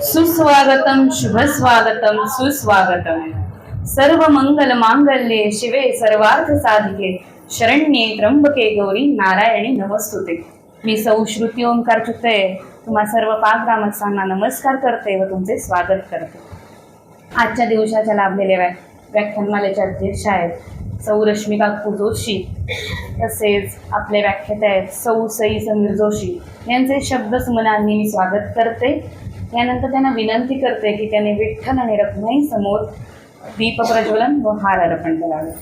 सुस्वागतम शुभ स्वागतम सुस्वागतम. सर्व मंगल मांगल्ये शिवे सर्वार्थ साधिके शरण्ये त्र्यंबके गौरी नारायणी नमस्तुते. मी सौ श्रुती ओंकार चुते तुम्हा सर्व पाकग्रामस्थांना नमस्कार करते व तुमचे स्वागत करते. आजच्या दिवसाच्या लाभलेल्या व्याख्यानमालेच्या अध्यक्ष आहेत सौ रश्मिका जोशी, तसेच आपले व्याख्याते आहेत सौ सई समीर जोशी यांचे शब्दसुमनांनी मी स्वागत करते. यानंतर त्यांना विनंती करते की त्याने विठ्ठल आणि रखुमाई समोर दीप प्रज्वलन व हार अर्पण करावे.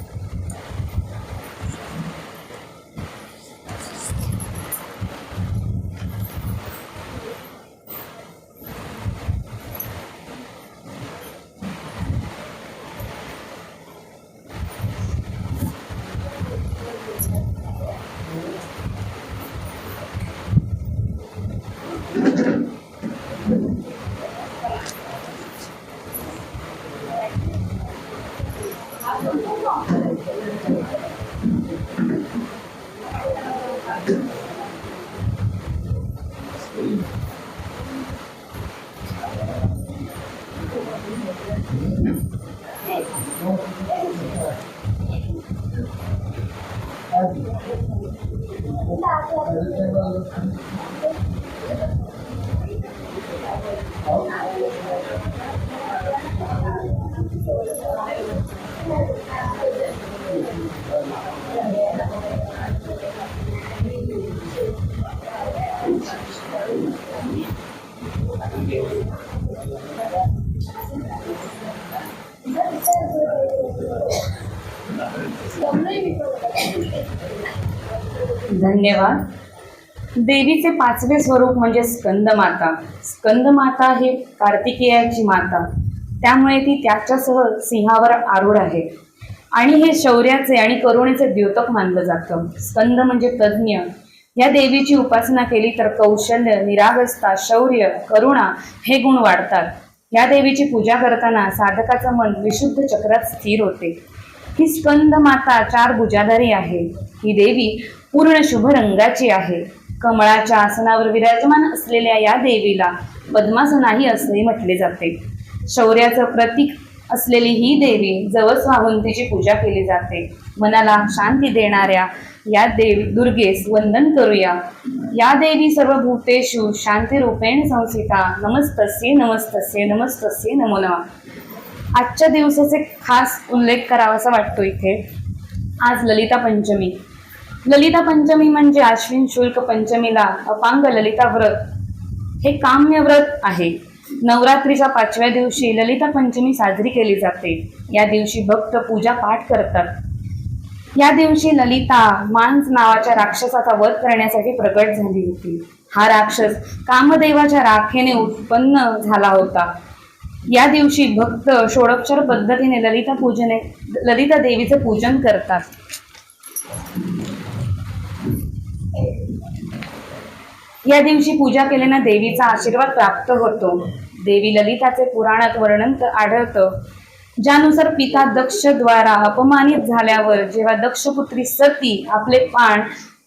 धन्यवाद. देवीचे पाचवे स्वरूप म्हणजे स्कंदमाता. स्कंदमाता ही कार्तिकेयाची माता, त्यामुळे ती त्याच्यासह सिंहावर आरूढ आहे आणि हे शौर्याचे आणि करुणेचे द्योतक मानलं जातं. स्कंद म्हणजे तज्ज्ञ. या देवीची उपासना केली तर कौशल्य, निरागसता, शौर्य, करुणा हे गुण वाढतात. या देवीची पूजा करताना साधकाचं मन विशुद्ध चक्रात स्थिर होते. ही स्कंद माता 4 भुजाधारी आहे. ही देवी पूर्ण शुभ रंगाची आहे. कमळाच्या आसनावर विराजमान असलेल्या या देवीला पद्मासनाही असेही म्हटले जाते. शौर्याचं प्रतीक असलेली ही देवी जवस वाहून तिची पूजा केली जाते. मनाला शांती देणाऱ्या या देवी दुर्गेस वंदन करूया. या देवी सर्व भूतेषु शांती रूपेण संस्थिता. नमस्तस्ये नमस्तस्ये नमस्तस्ये नमो नमः. आजच्या दिवसाचे खास उल्लेख करावासा वाटतो इथे. आज ललिता पंचमी. ललिता पंचमी म्हणजे आश्विन शुल्क पंचमीला अपांग ललिता व्रत हे काम्य व्रत आहे. नवरात्रीच्या 5व्या दिवशी ललिता पंचमी साजरी केली जाते. या दिवशी भक्त पूजा पाठ करतात. या दिवशी ललिता मांस नावाच्या राक्षसाचा वध करण्यासाठी प्रकट झाली होती. हा राक्षस कामदेवाच्या राखेने उत्पन्न झाला होता. या दिवशी भक्त षोडोपचार पद्धतीने ललिता देवीचे पूजन करतात. या दिवशी पूजा केल्याने देवीचा आशीर्वाद प्राप्त होतो. देवी ललिताचे पुराणात वर्णन आढळतं, ज्यानुसार पिता दक्ष द्वारा अपमानित झाल्यावर जेव्हा दक्षपुत्री सती आपले प्राण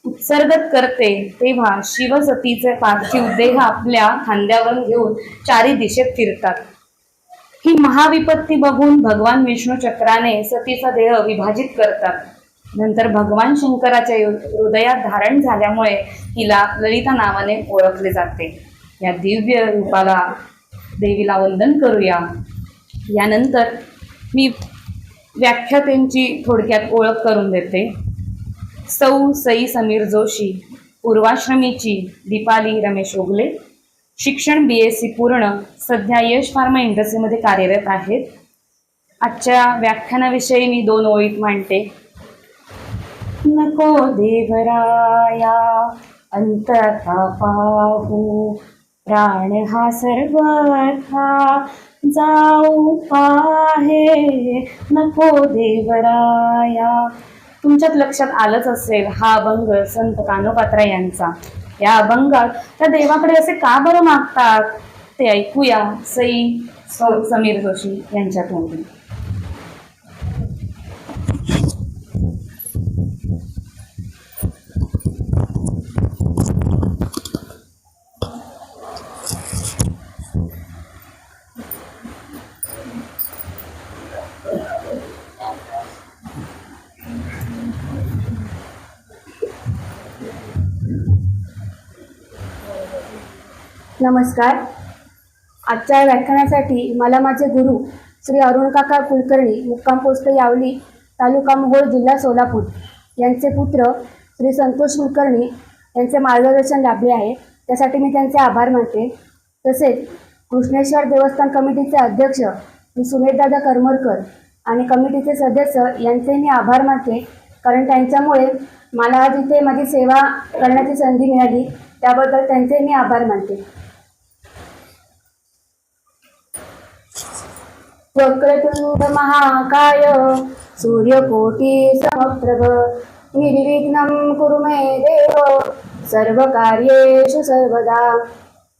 उत्सर्गत करते तेव्हा शिवसतीचे पार्थिव देह आपल्या खांद्यावर घेऊन 4 दिशेत फिरतात. ही महाविपत्ती बघून भगवान विष्णू चक्राने सतीचा देह विभाजित करतात. नंतर भगवान शंकराच्या हृदयात धारण झाल्यामुळे हिला ललिता नावाने ओळखले जाते. या दिव्य रूपाला देवीला वंदन करूया. यानंतर मी व्याख्यात्यांची थोडक्यात ओळख करून देते. सौ सई समीर जोशी, पूर्वाश्रमीची दीपाली रमेश ओगले, शिक्षण BSc पूर्ण, सध्या यश फार्मा इंडस्ट्रीमध्ये कार्यरत आहेत. आजच्या व्याख्यानाविषयी मी 2 ओळीत मांडते. नको देवराया अंतरता पाहू, प्राण हा सर्वथा जाऊ पाहे. नको देवराया. तुमच्यात लक्षात आलंच असेल हा अभंग संत कानोपात्रा यांचा. या अभंगात त्या देवाकडे असे का बरं मागतात ते ऐकूया सई समीर जोशी यांच्या तोंडून. नमस्कार. आजच्या व्याख्यानासाठी मला माझे गुरु श्री अरुण काका कुलकर्णी, मुक्काम पोस्ट यावली, तालुका मोहोळ, जिल्हा सोलापूर यांचे पुत्र श्री संतोष कुलकर्णी यांचे मार्गदर्शन लाभले आहे. त्यासाठी मी त्यांचे आभार मानते. तसेच कृष्णेश्वर देवस्थान कमिटीचे अध्यक्ष श्री सुमेशदादा करमरकर आणि कमिटीचे सदस्य यांचे मी आभार मानते, कारण त्यांच्यामुळे मला आज इथे माझी सेवा करण्याची संधी मिळाली. त्याबद्दल त्यांचे मी आभार मानते. वक्रतुंड महाकाय सूर्यकोटी समप्रभ निर्विघ्नं कुरु मे देव सर्वकार्येषु सर्वदा.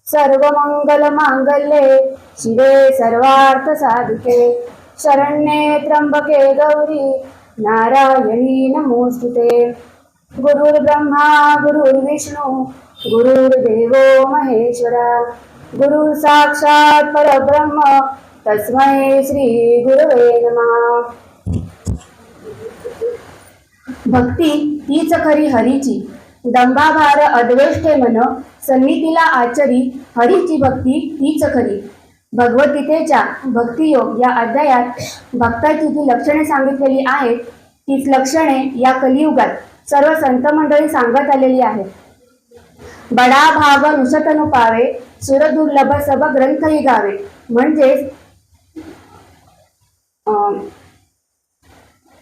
सर्वमंगलमांगल्ये शिवे सर्वार्थसाधिके शरण्ये त्र्यंबके गौरी नारायणी नमोस्तुते. गुरुर्ब्रह्मा गुरुर्विष्णू गुरुर्देवो महेश्वरा गुरु साक्षात परब्रह्म तस्मै श्री गुरवे नमः. भक्ती तीच खरी हरीची, दंभाभार अद्वेष्टे मन सन्नितीला आचरी. हरीची भक्ती तीच खरी. भगवद्गीतेच्या भक्तियोग या अध्यायात भक्ताची जी लक्षणे सांगितलेली आहेत, तीच लक्षणे या कलियुगात सर्व संत मंडळी सांगत आलेली आहेत. बडा भाग नुसतनु पावे सुरदुर्लभ सब ग्रंथही गावे. म्हणजेच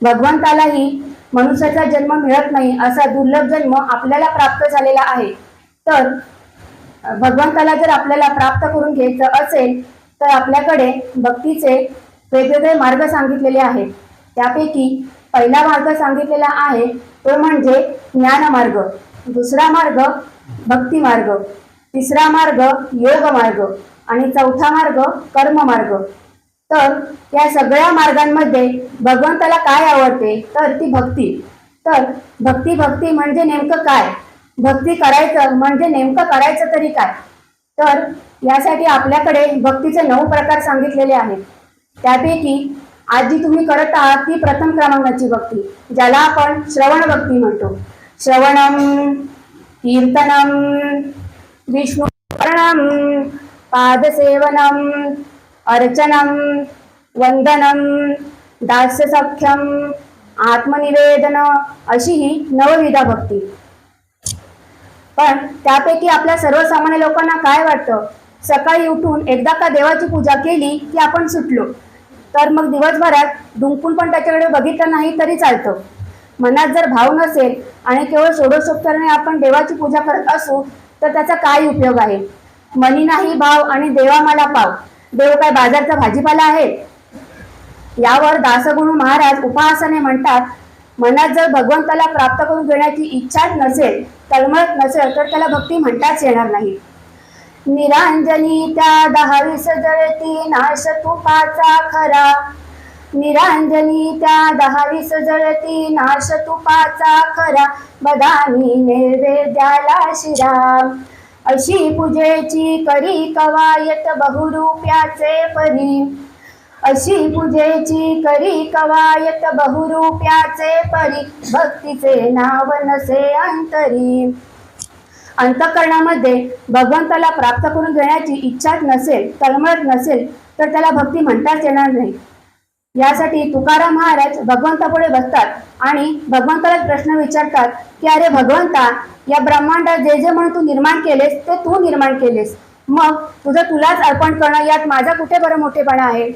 भगवंतालाही मनुष्याचा जन्म मिळत नाही, असा दुर्लभ जन्म आपल्याला प्राप्त झालेला आहे. तर भगवंताला जर आपल्याला प्राप्त करून घ्यायचं असेल तर आपल्याकडे भक्तीचे वेगवेगळे मार्ग सांगितलेले आहेत. त्यापैकी पहिला मार्ग सांगितलेला आहे तो म्हणजे ज्ञान मार्ग, दुसरा मार्ग भक्ती मार्ग, तिसरा मार्ग योग मार्ग आणि चौथा मार्ग कर्म मार्ग. तर या सगळ्या मार्गांमध्ये भगवंताला काय आवडते तर ती भक्ती. तर भक्ती म्हणजे नेमकं काय, भक्ती करायचं म्हणजे नेमकं करायचं तरी काय. तर यासाठी आपल्याकडे भक्तीचे 9 प्रकार सांगितलेले आहेत. त्यापैकी आज जी तुम्ही करत आहात ती प्रथम क्रमांकाची भक्ती, ज्याला आपण श्रवण भक्ती म्हणतो. श्रवणम, कीर्तनम, विष्णू स्मरणम, पादसेवनम, अर्चनम, वंदनम, दास्यसख्यम, आत्मनिवेदन अशी ही 9 भक्ती. पण त्यापैकी आपल्या सर्वसामान्य लोकांना काय वाटतं, सकाळी उठून एकदा का देवाची पूजा केली की आपण सुटलो, तर मग दिवसभरात डुंकून पण त्याच्याकडे बघितलं नाही तरी चालतं. मनात जर भाव नसेल आणि केवळ षोडशोपचाराने आपण देवाची पूजा करत असू तर त्याचा काय उपयोग आहे. मनी नाही भाव आणि देवा मला पाव. देव काय बाजारचा भाजीपाला आहे. यावर दासगुणू महाराज उपहासाने म्हणतात, मनात जर भगवंताला प्राप्त करून घेण्याची इच्छाच नसेल, तळमळत नसेल, तर त्याला भक्ती म्हणताच येणार नाही. निरांजनी त्या 10 जळती नाश तुपाचा खरा. निरांजनी त्या 10 जळती नाश तुपाचा खरा. बदामी नैवेद्याला शिरा. अशी पूजेची करी कवायत बहुरूप्याचे परी. अशी पूजेची करी कवायत बहुरूप्याचे परी. भक्तीचे नाव नसे अंतरी. अंतःकरणामध्ये भगवंताला प्राप्त करून घेण्याची इच्छाच नसेल, तळमळत नसेल, तर त्याला भक्ती म्हणताच येणार नाही. यासाठी तुकाराम महाराज भगवंतापुढे बसतात आणि भगवंताला प्रश्न विचारतात की अरे भगवंता, या ब्रह्मांडात जे जे म्हणून तू निर्माण केलेस ते तू निर्माण केलेस, मग तुझं तुलाच अर्पण करणं यात माझा कुठे बरं मोठेपणा आहे.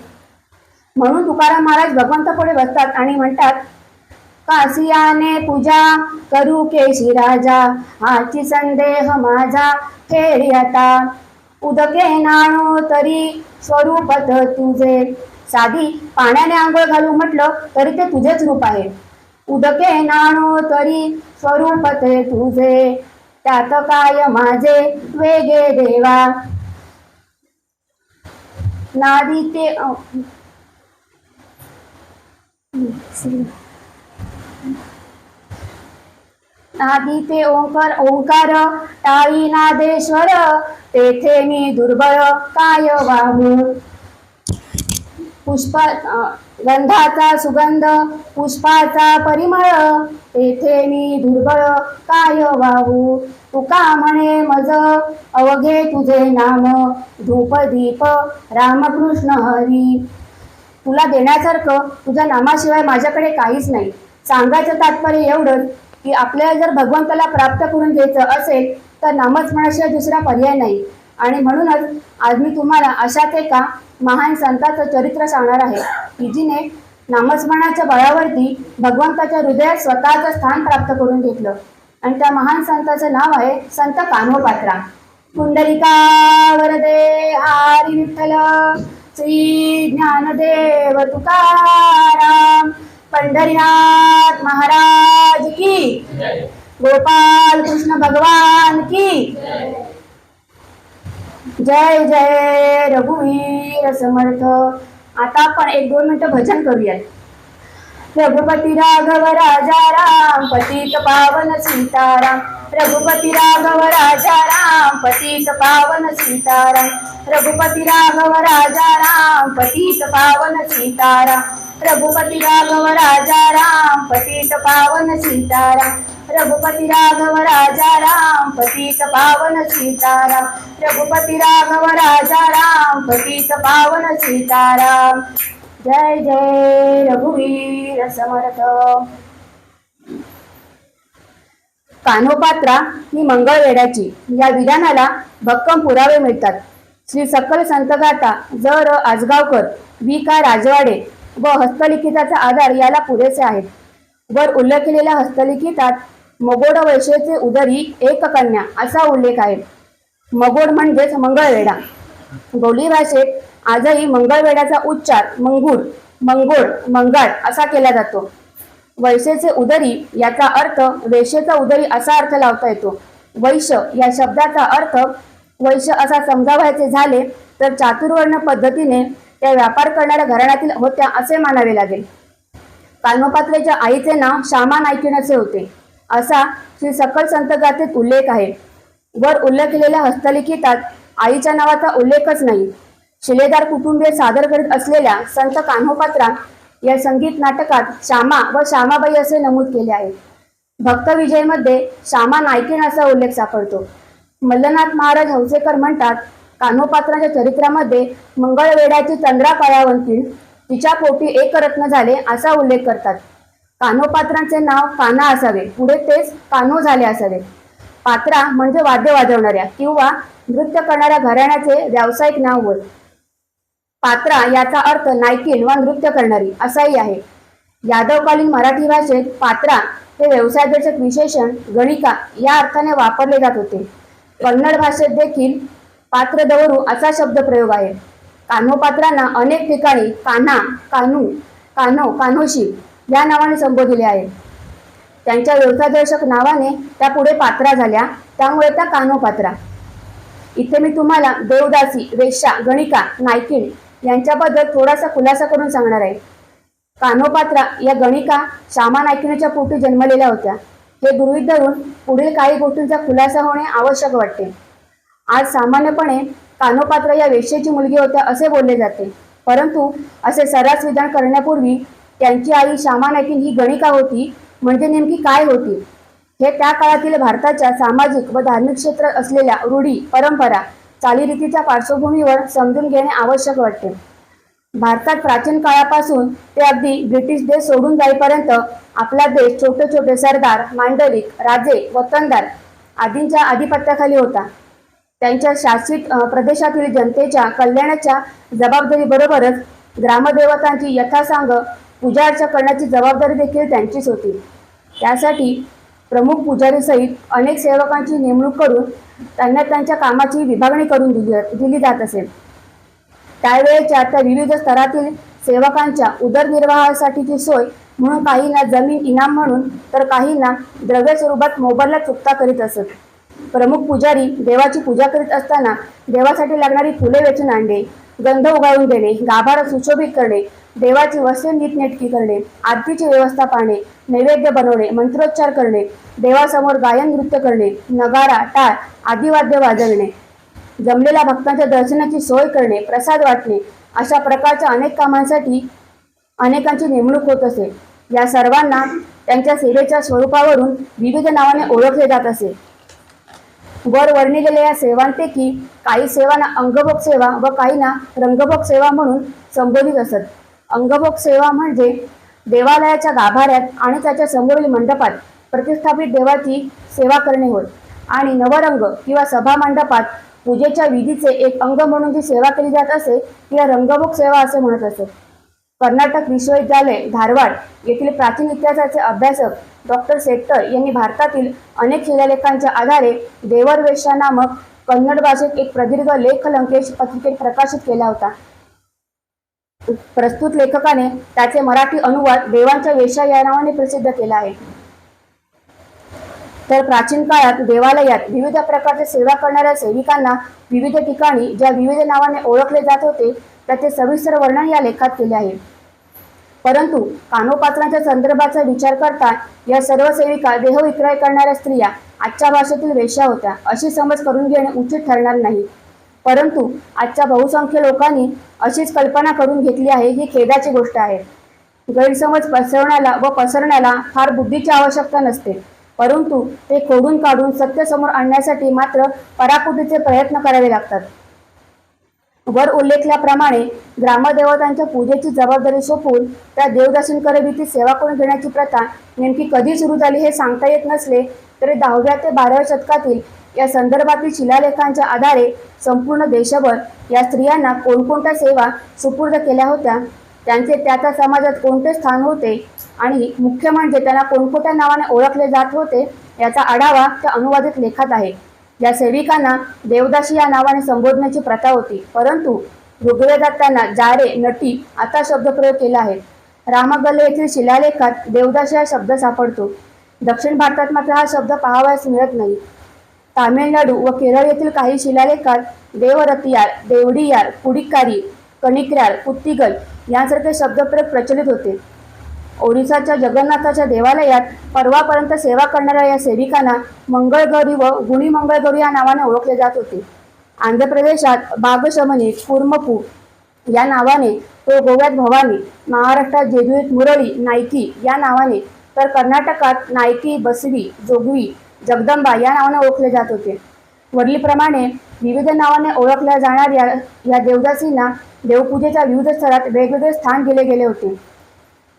म्हणून तुकाराम महाराज भगवंतापुढे बसतात आणि म्हणतात, कासियाने पूजा करू केशी राजा. हाची संदेह माझा फेरी आता. उदके नाणो तरी स्वरूपत तुझे. साधी पाण्याने आंघोळ घालू म्हटलं तरी ते तुझेच रूप आहे. उदके नाणो तरी स्वरूपत तुझे. त्यात काय माझे वेगे देवा. नादी ते नादी ते ओंकार टाळी नादेश्वर. तेथे मी दुर्बळ काय वाहू. गंधाचा सुगंध पुष्पाचा परिमळ, तेथे मी दुर्बळ काय वाहू, तुका म्हणे मज अवघे तुझे नाम, धूप दीप रामकृष्ण हरी. तुला देण्यासारखं तुझ्या नामाशिवाय माझ्याकडे काहीच नाही. सांगायचं तात्पर्य एवढंच की आपल्याला जर भगवंताला प्राप्त करून घ्यायचं असेल तर नामस्मरणाशिवाय दुसरा पर्याय नाही. आणि म्हणूनच आज मी तुम्हाला अशाच एका महान संताचं चरित्र सांगणार आहे की जिने नामस्मरणाच्या बळावरती भगवंताच्या हृदयात स्वतःचं स्थान प्राप्त करून घेतलं. आणि त्या महान संताचं नाव आहे संत कान्होपात्रा. पुंडलिका वरदे हरी विठ्ठल, श्री ज्ञानदेव तुकाराम, पंढरीनाथ महाराज की, गोपाल कृष्ण भगवान की जय. जय रघुवीर समर्थ. आता आपण 1-2 मिनिटं भजन करूयात. रघुपती राघव राजा राम, पतित पावन सीताराम. रघुपती राघव राजा राम, पतित पावन सीताराम. रघुपती राघव राजा राम, पतित पावन सीताराम. रघुपती राघव राजा राम, पतित पावन सीताराम. रघुपती राघव राजा राम, पतित पावन सीताराम. रघुपती राघव राजा राम, पतित पावन सीताराम. जय जय रघुवीर समर्थ. कान्होपात्रा ही मंगळवेढ्याची या विधानाला भक्कम पुरावे मिळतात. श्री सकल संतगाथा जर आजगावकर, वि. का. राजवाडे व हस्तलिखिताचा आधार याला पुरेसे आहेत. वर उल्लेख केलेल्या हस्तलिखितात मगोड वैश्येचे उदरी एक कन्या असा उल्लेख आहे. मगोड म्हणजेच मंगळवेढा. बोली भाषेत आजही मंगळवेढ्याचा उच्चार मंगूर, मंगोड, मंगाळ असा केला जातो. वैश्येचे उदरी याचा अर्थ वेश्येचा उदरी असा अर्थ लावता येतो. वैश्य या शब्दाचा अर्थ वैश्य असा समजावायचे झाले तर चातुर्वर्ण पद्धतीने त्या व्यापार करणाऱ्या घराण्यातील होत्या असे मानावे लागेल. कान्होपात्रेच्या आईचे नाव श्यामा नायकीण असे होते असा श्री सकल संतगाथेत उल्लेख आहे. वर उल्लेख केलेल्या हस्तलिखितात आईच्या नावाचा उल्लेखच नाही. शिलेदार कुटुंबीय सादर करीत असलेल्या संत कान्होपात्रा या संगीत नाटकात श्यामा व श्यामाबाई असे नमूद केले आहे. भक्तविजयमध्ये श्यामा नायकीण असा उल्लेख सापडतो. मल्लनाथ महाराज हौसेकर म्हणतात, कान्होपात्राच्या चरित्रामध्ये मंगळवेढ्याची चंद्रा कळावंतीण तिच्या पोटी एक रत्न झाले असा उल्लेख करतात. कान्होपात्रांचे नाव कान्हा असावे, पुढे तेच कान्हो झाले असावे. पात्रा म्हणजे वाद्य वाजवणाऱ्या किंवा नृत्य करणाऱ्या घराण्याचे व्यावसायिक नाव होय. पात्रा याचा अर्थ नायकीण वा नृत्य करणारी असाही आहे. यादवकालीन मराठी भाषेत पात्रा हे व्यवसायदर्शक विशेषण गणिका या अर्थाने वापरले जात होते. कन्नड भाषेत देखील पात्र दवरू असा शब्द प्रयोग आहे. कान्होपात्रांना अनेक ठिकाणी कान्हा, कान्हू, कान्हो, कान्होशी या नावाने संबोधिले आहे. त्यांच्या व्यवसायदर्शक नावाने त्या पुढे पात्रा झाल्या, त्यामुळे त्या कान्होपात्रा. इथे मी तुम्हाला देवदासी, वेश्या, गणिका, नायकीण यांच्याबद्दल थोडासा खुलासा करून सांगणार आहे. कान्होपात्रा या गणिका श्यामा नायकिणीच्या पोटी जन्मलेल्या होत्या. हे गृहीत धरून पुढील काही गोष्टींचा खुलासा होणे आवश्यक वाटते. आज सामान्यपणे कान्होपात्रा या वेश्येची मुलगी होत्या असे बोलले जाते, परंतु असे सर्रास विधान करण्यापूर्वी त्यांची आई श्यामा नायकीण ही गणिका होती म्हणजे नेमकी काय होती हे त्या काळातील भारताच्या सामाजिक व धार्मिक क्षेत्रात असलेल्या रूढी, परंपरा, चालीरीतीच्या पार्श्वभूमीवर समजून घेणे आवश्यक वाटते. भारतात प्राचीन काळापासून ते अगदी ब्रिटिश देश सोडून जाईपर्यंत आपला देश छोटे छोटे सरदार, मांडलिक, राजे, वतनदार आदींच्या आधिपत्याखाली होता. त्यांच्या शासित प्रदेशातील जनतेच्या कल्याणाच्या जबाबदारीबरोबरच ग्रामदेवतांची यथासांग पूजा अर्चा करण्याची जबाबदारी देखील त्यांचीच होती. त्यासाठी प्रमुख पुजारीसहित अनेक सेवकांची नेमणूक करून त्यांना त्यांच्या कामाची विभागणी करून दिली जात असे. त्यावेळेच्या त्या विविध स्तरातील सेवकांच्या उदरनिर्वाहासाठीची सोय म्हणून काहींना जमीन इनाम म्हणून तर काहींना द्रव्य स्वरूपात मोबदला चुकता करीत असत. प्रमुख पुजारी देवाची पूजा करीत असताना देवासाठी लागणारी फुले वेचून आणणे, गंध उगाळून देणे, गाभारा सुशोभित करणे, देवाची वस्त्रे नीटनेटकी करणे, आरतीची व्यवस्था पाहणे, नैवेद्य बनवणे, मंत्रोच्चार करणे, देवासमोर गायन नृत्य करणे, नगारा, टाळ आदी वाद्य वाजविणे, जमलेल्या भक्तांच्या दर्शनाची सोय करणे, प्रसाद वाटणे अशा प्रकारच्या अनेक कामांसाठी अनेकांची नेमणूक होत असे. या सर्वांना त्यांच्या सेवेच्या स्वरूपावरून विविध नावाने ओळखले जात असे. वर वर्णिलेल्या या सेवांपैकी काही सेवांना अंगभोग सेवा व काहींना रंगभोग सेवा म्हणून संबोधित असत. अंगभोग सेवा म्हणजे देवालयाच्या गाभाऱ्यात आणि त्याच्या समोरील मंडपात प्रतिष्ठापित देवाची सेवा करणे होय. आणि नवरंग किंवा सभा मंडपात पूजेच्या विधीचे एक अंग म्हणून जी सेवा केली जात असे तिला रंगभोग सेवा असे म्हणत असत. कर्नाटक विश्वविद्यालय धारवाड येथील प्राचीन इतिहासाचे अभ्यासक डॉक्टर सेट्टर यांनी भारतातील अनेक शिलालेखांच्या आधारे देवर वेश्या नामक कन्नड भाषेत एक प्रदीर्घ लेख लंकेश पत्रिकेत प्रकाशित केला होता. प्रस्तुत लेखकाने त्याचे मराठी अनुवाद देवांच्या वेश्या या नावाने प्रसिद्ध केला आहे. तर प्राचीन काळात देवालयात विविध प्रकारच्या सेवा करणाऱ्या सेविकांना विविध ठिकाणी ज्या विविध नावाने ओळखले जात होते त्याचे सविस्तर वर्णन या लेखात केले आहे. परंतु कानोपात्रांच्या संदर्भाचा विचार करता या सर्व सेविका देहविक्रय करणाऱ्या स्त्रिया आजच्या भाषेतील वेश्या होत्या अशी समज करून घेणे उचित ठरणार नाही. परंतु आजच्या बहुसंख्य लोकांनी अशीच कल्पना करून घेतली आहे ही खेदाची गोष्ट आहे. गैरसमज पसरण्याला फार बुद्धीची आवश्यकता नसते, परंतु ते खोडून काढून सत्य समोर आणण्यासाठी मात्र पराकुटीचे प्रयत्न करावे लागतात. वर उल्लेखल्याप्रमाणे ग्रामदेवतांच्या पूजेची जबाबदारी सोपवून त्या देवदासींकडे ती सेवा करून घेण्याची प्रथा नेमकी कधी सुरू झाली हे सांगता येत नसले तरी 10व्या ते 12व्या शतकातील या संदर्भातील शिलालेखांच्या आधारे संपूर्ण देशभर या स्त्रियांना कोणकोणत्या सेवा सुपूर्द केल्या होत्या, त्यांचे त्या समाजात कोणते स्थान होते आणि मुख्य म्हणजे त्यांना कोणकोणत्या नावाने ओळखले जात होते याचा आढावा त्या अनुवादित लेखात आहे. या सेविकांना देवदासी या नावाने संबोधण्याची प्रथा होती, परंतु ऋग्वेदात त्यांना जारे नटी असा शब्दप्रयोग केला आहे. रामगल्ले येथील शिलालेखात देवदासी हा शब्द सापडतो. दक्षिण भारतात मात्र हा शब्द पाहावयास मिळत नाही. तामिळनाडू व केरळ येथील काही शिलालेखात देवरतियार, देवडियार, कुडिक्कारी, कणिक्यार, पुत्तिगल यांसारखे शब्दप्रयोग प्रचलित होते. ओरिसाच्या जगन्नाथाच्या देवालयात परवापर्यंत सेवा करणाऱ्या या सेविकांना मंगळगौरी व गुणी मंगळगौरी या नावाने ओळखले जात होते. आंध्र प्रदेशात बागशमनी कुर्मपू या नावाने, तो गोव्यात भवानी, महाराष्ट्रात जेजुरीत मुरळी नायकी या नावाने, तर कर्नाटकात नायकी, बसवी, जोगवी, जगदंबा या नावाने ओळखले जात होते. वरीलप्रमाणे विविध नावाने ओळखल्या जाणाऱ्या या देवदासींना देवपूजेच्या विविध स्तरात वेगवेगळे स्थान दिले गेले होते.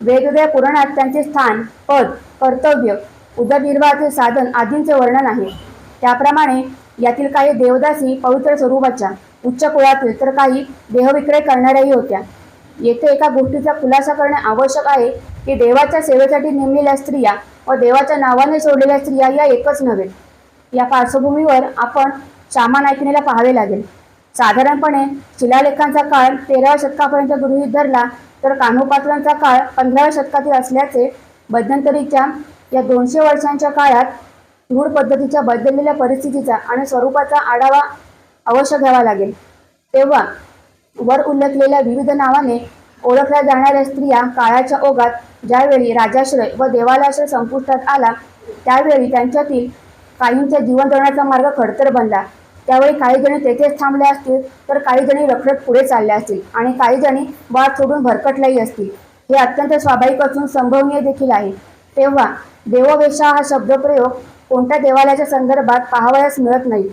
वेगवेगळ्या पुराणात त्यांचे स्थान, पद, कर्तव्य, उदरनिर्वाहाचे साधन आदींचे वर्णन आहे. त्याप्रमाणे यातील काही देवदासी पवित्र स्वरूपाच्या, उच्च कुळातील, तर काही देहविक्रय करणाऱ्याही होत्या. येथे एका गोष्टीचा खुलासा करणे आवश्यक आहे की देवाच्या सेवेसाठी नेमलेल्या स्त्रिया व देवाच्या नावाने सोडलेल्या स्त्रिया या एकच नव्हे. या पार्श्वभूमीवर आपण श्यामा नायकिनीला पाहावे लागेल. साधारणपणे शिलालेखांचा काळ 13व्या शतकापर्यंत गृहीत धरला तर कान्होपात्रांचा काळ 15व्या शतकातील असल्याचे मध्यंतरीच्या या 200 वर्षांच्या काळात रूढ पद्धतीच्या बदललेल्या परिस्थितीचा आणि स्वरूपाचा आढावा अवश्य घ्यावा लागेल. तेव्हा वर उल्लेखलेल्या विविध नावाने ओळखल्या जाणाऱ्या स्त्रिया काळाच्या ओघात ज्यावेळी राजाश्रय व देवालयाश्रय संपुष्टात आला त्यावेळी त्यांच्यातील काहींच्या जीवन जगण्याचा मार्ग खडतर बनला. त्यावेळी काही जणी तेथेच थांबल्या असतील तर काही जणी रखडत पुढे चालल्या असतील आणि काही जणी वाट सोडून भरकटल्याही असतील. हे अत्यंत स्वाभाविक असून संभवनीय देखील आहे. तेव्हा देववेशा हा शब्दप्रयोग कोणत्या देवालयाच्या संदर्भात पाहावयास मिळत नाही.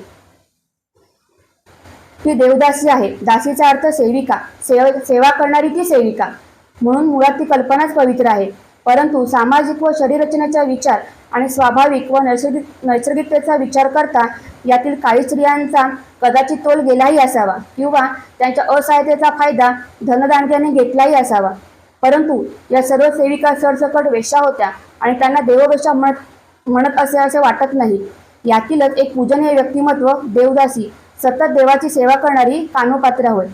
ती देवदासी आहे. दासीचा अर्थ सेविका, सेवा करणारी ती सेविका, म्हणून मुळात ती कल्पनाच पवित्र आहे. परंतु सामाजिक व शरीररचनेचा विचार आणि स्वाभाविक व नैसर्गिकतेचा विचार करता यातील काही स्त्रियांचा कदाचित तोल गेलाही असावा किंवा त्यांच्या असहायतेचा फायदा धनदांडग्याने घेतलाही असावा. परंतु या सर्व सेविका सरसकट वेश्या होत्या आणि त्यांना देववेश्या म्हणत असे वाटत नाही. यातीलच एक पूजनीय व्यक्तिमत्व देवदासी, सतत देवाची सेवा करणारी कानोपात्रा होय.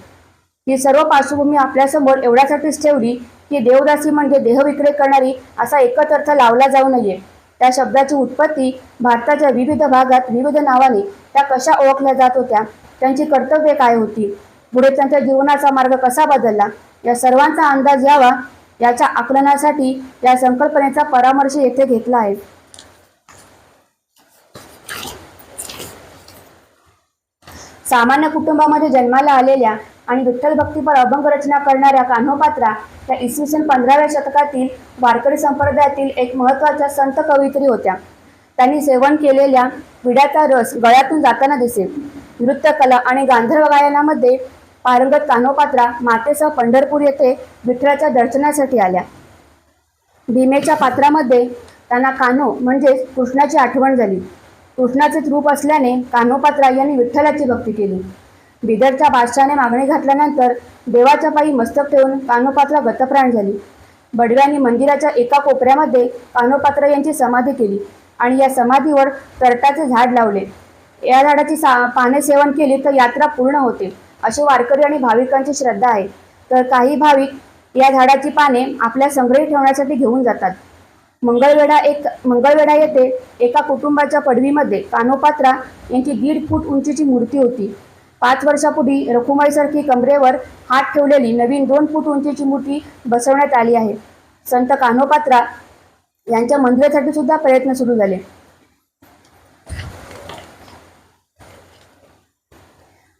ही सर्व पार्श्वभूमी आपल्यासमोर एवढ्यासाठीच ठेवली की देवदासी म्हणजे देहविक्रय करणारी असा एकच अर्थ लावला जाऊ नये. त्या शब्दाची उत्पत्ती, भारताच्या विविध भागात विविध नावाने त्या कशा ओळखल्या जात होत्या, त्यांची कर्तव्ये काय होती, पुढे त्यांच्या जीवनाचा मार्ग कसा बदलला, या सर्वांचा अंदाज यावा याच्या आकलनासाठी या संकल्पनेचा परामर्श येथे घेतला आहे. सामान्य कुटुंबामध्ये जन्माला आलेल्या आणि विठ्ठल भक्तीपर अभंग रचना करणाऱ्या कान्होपात्रा त्या इसवी सन 15व्या शतकातील वारकरी संप्रदायातील एक महत्त्वाच्या संत कवयित्री होत्या. त्यांनी सेवन केलेल्या विड्याचा रस गळ्यातून जाताना दिसे. नृत्यकला आणि गांधर्व गायनामध्ये पारंगत कान्होपात्रा मातेसह पंढरपूर येथे विठ्ठलाच्या दर्शनासाठी आल्या. भीमेच्या पात्रामध्ये त्यांना कान्हो म्हणजेच कृष्णाची आठवण झाली. कृष्णाचे रूप असल्याने कान्होपात्रा यांनी विठ्ठलाची भक्ती केली. बिदरच्या बादशाने मागणी घातल्यानंतर देवाच्या पायी मस्तक ठेवून कान्होपात्रा गतप्राण झाली. बडव्यांनी मंदिराच्या एका कोपऱ्यामध्ये कान्होपात्रा यांची समाधी केली आणि या समाधीवर तरटाचे झाड लावले. या झाडाची पाने सेवन केली तर यात्रा पूर्ण होते अशी वारकरी आणि भाविकांची श्रद्धा आहे. तर काही भाविक या झाडाची पाने आपल्या संग्रही ठेवण्यासाठी घेऊन जातात. मंगळवेढा येथे एका कुटुंबाच्या पडवीमध्ये कान्होपात्रा यांची 1.5 फूट उंचीची मूर्ती होती. 5 वर्षापूर्वी रखुमाईसारखी कमरेवर हात ठेवलेली नवीन 2 फूट उंचीची मूर्ती बसवण्यात आली आहे. संत कान्होपात्रा यांच्या मंदिरासाठी सुद्धा प्रयत्न सुरू झाले.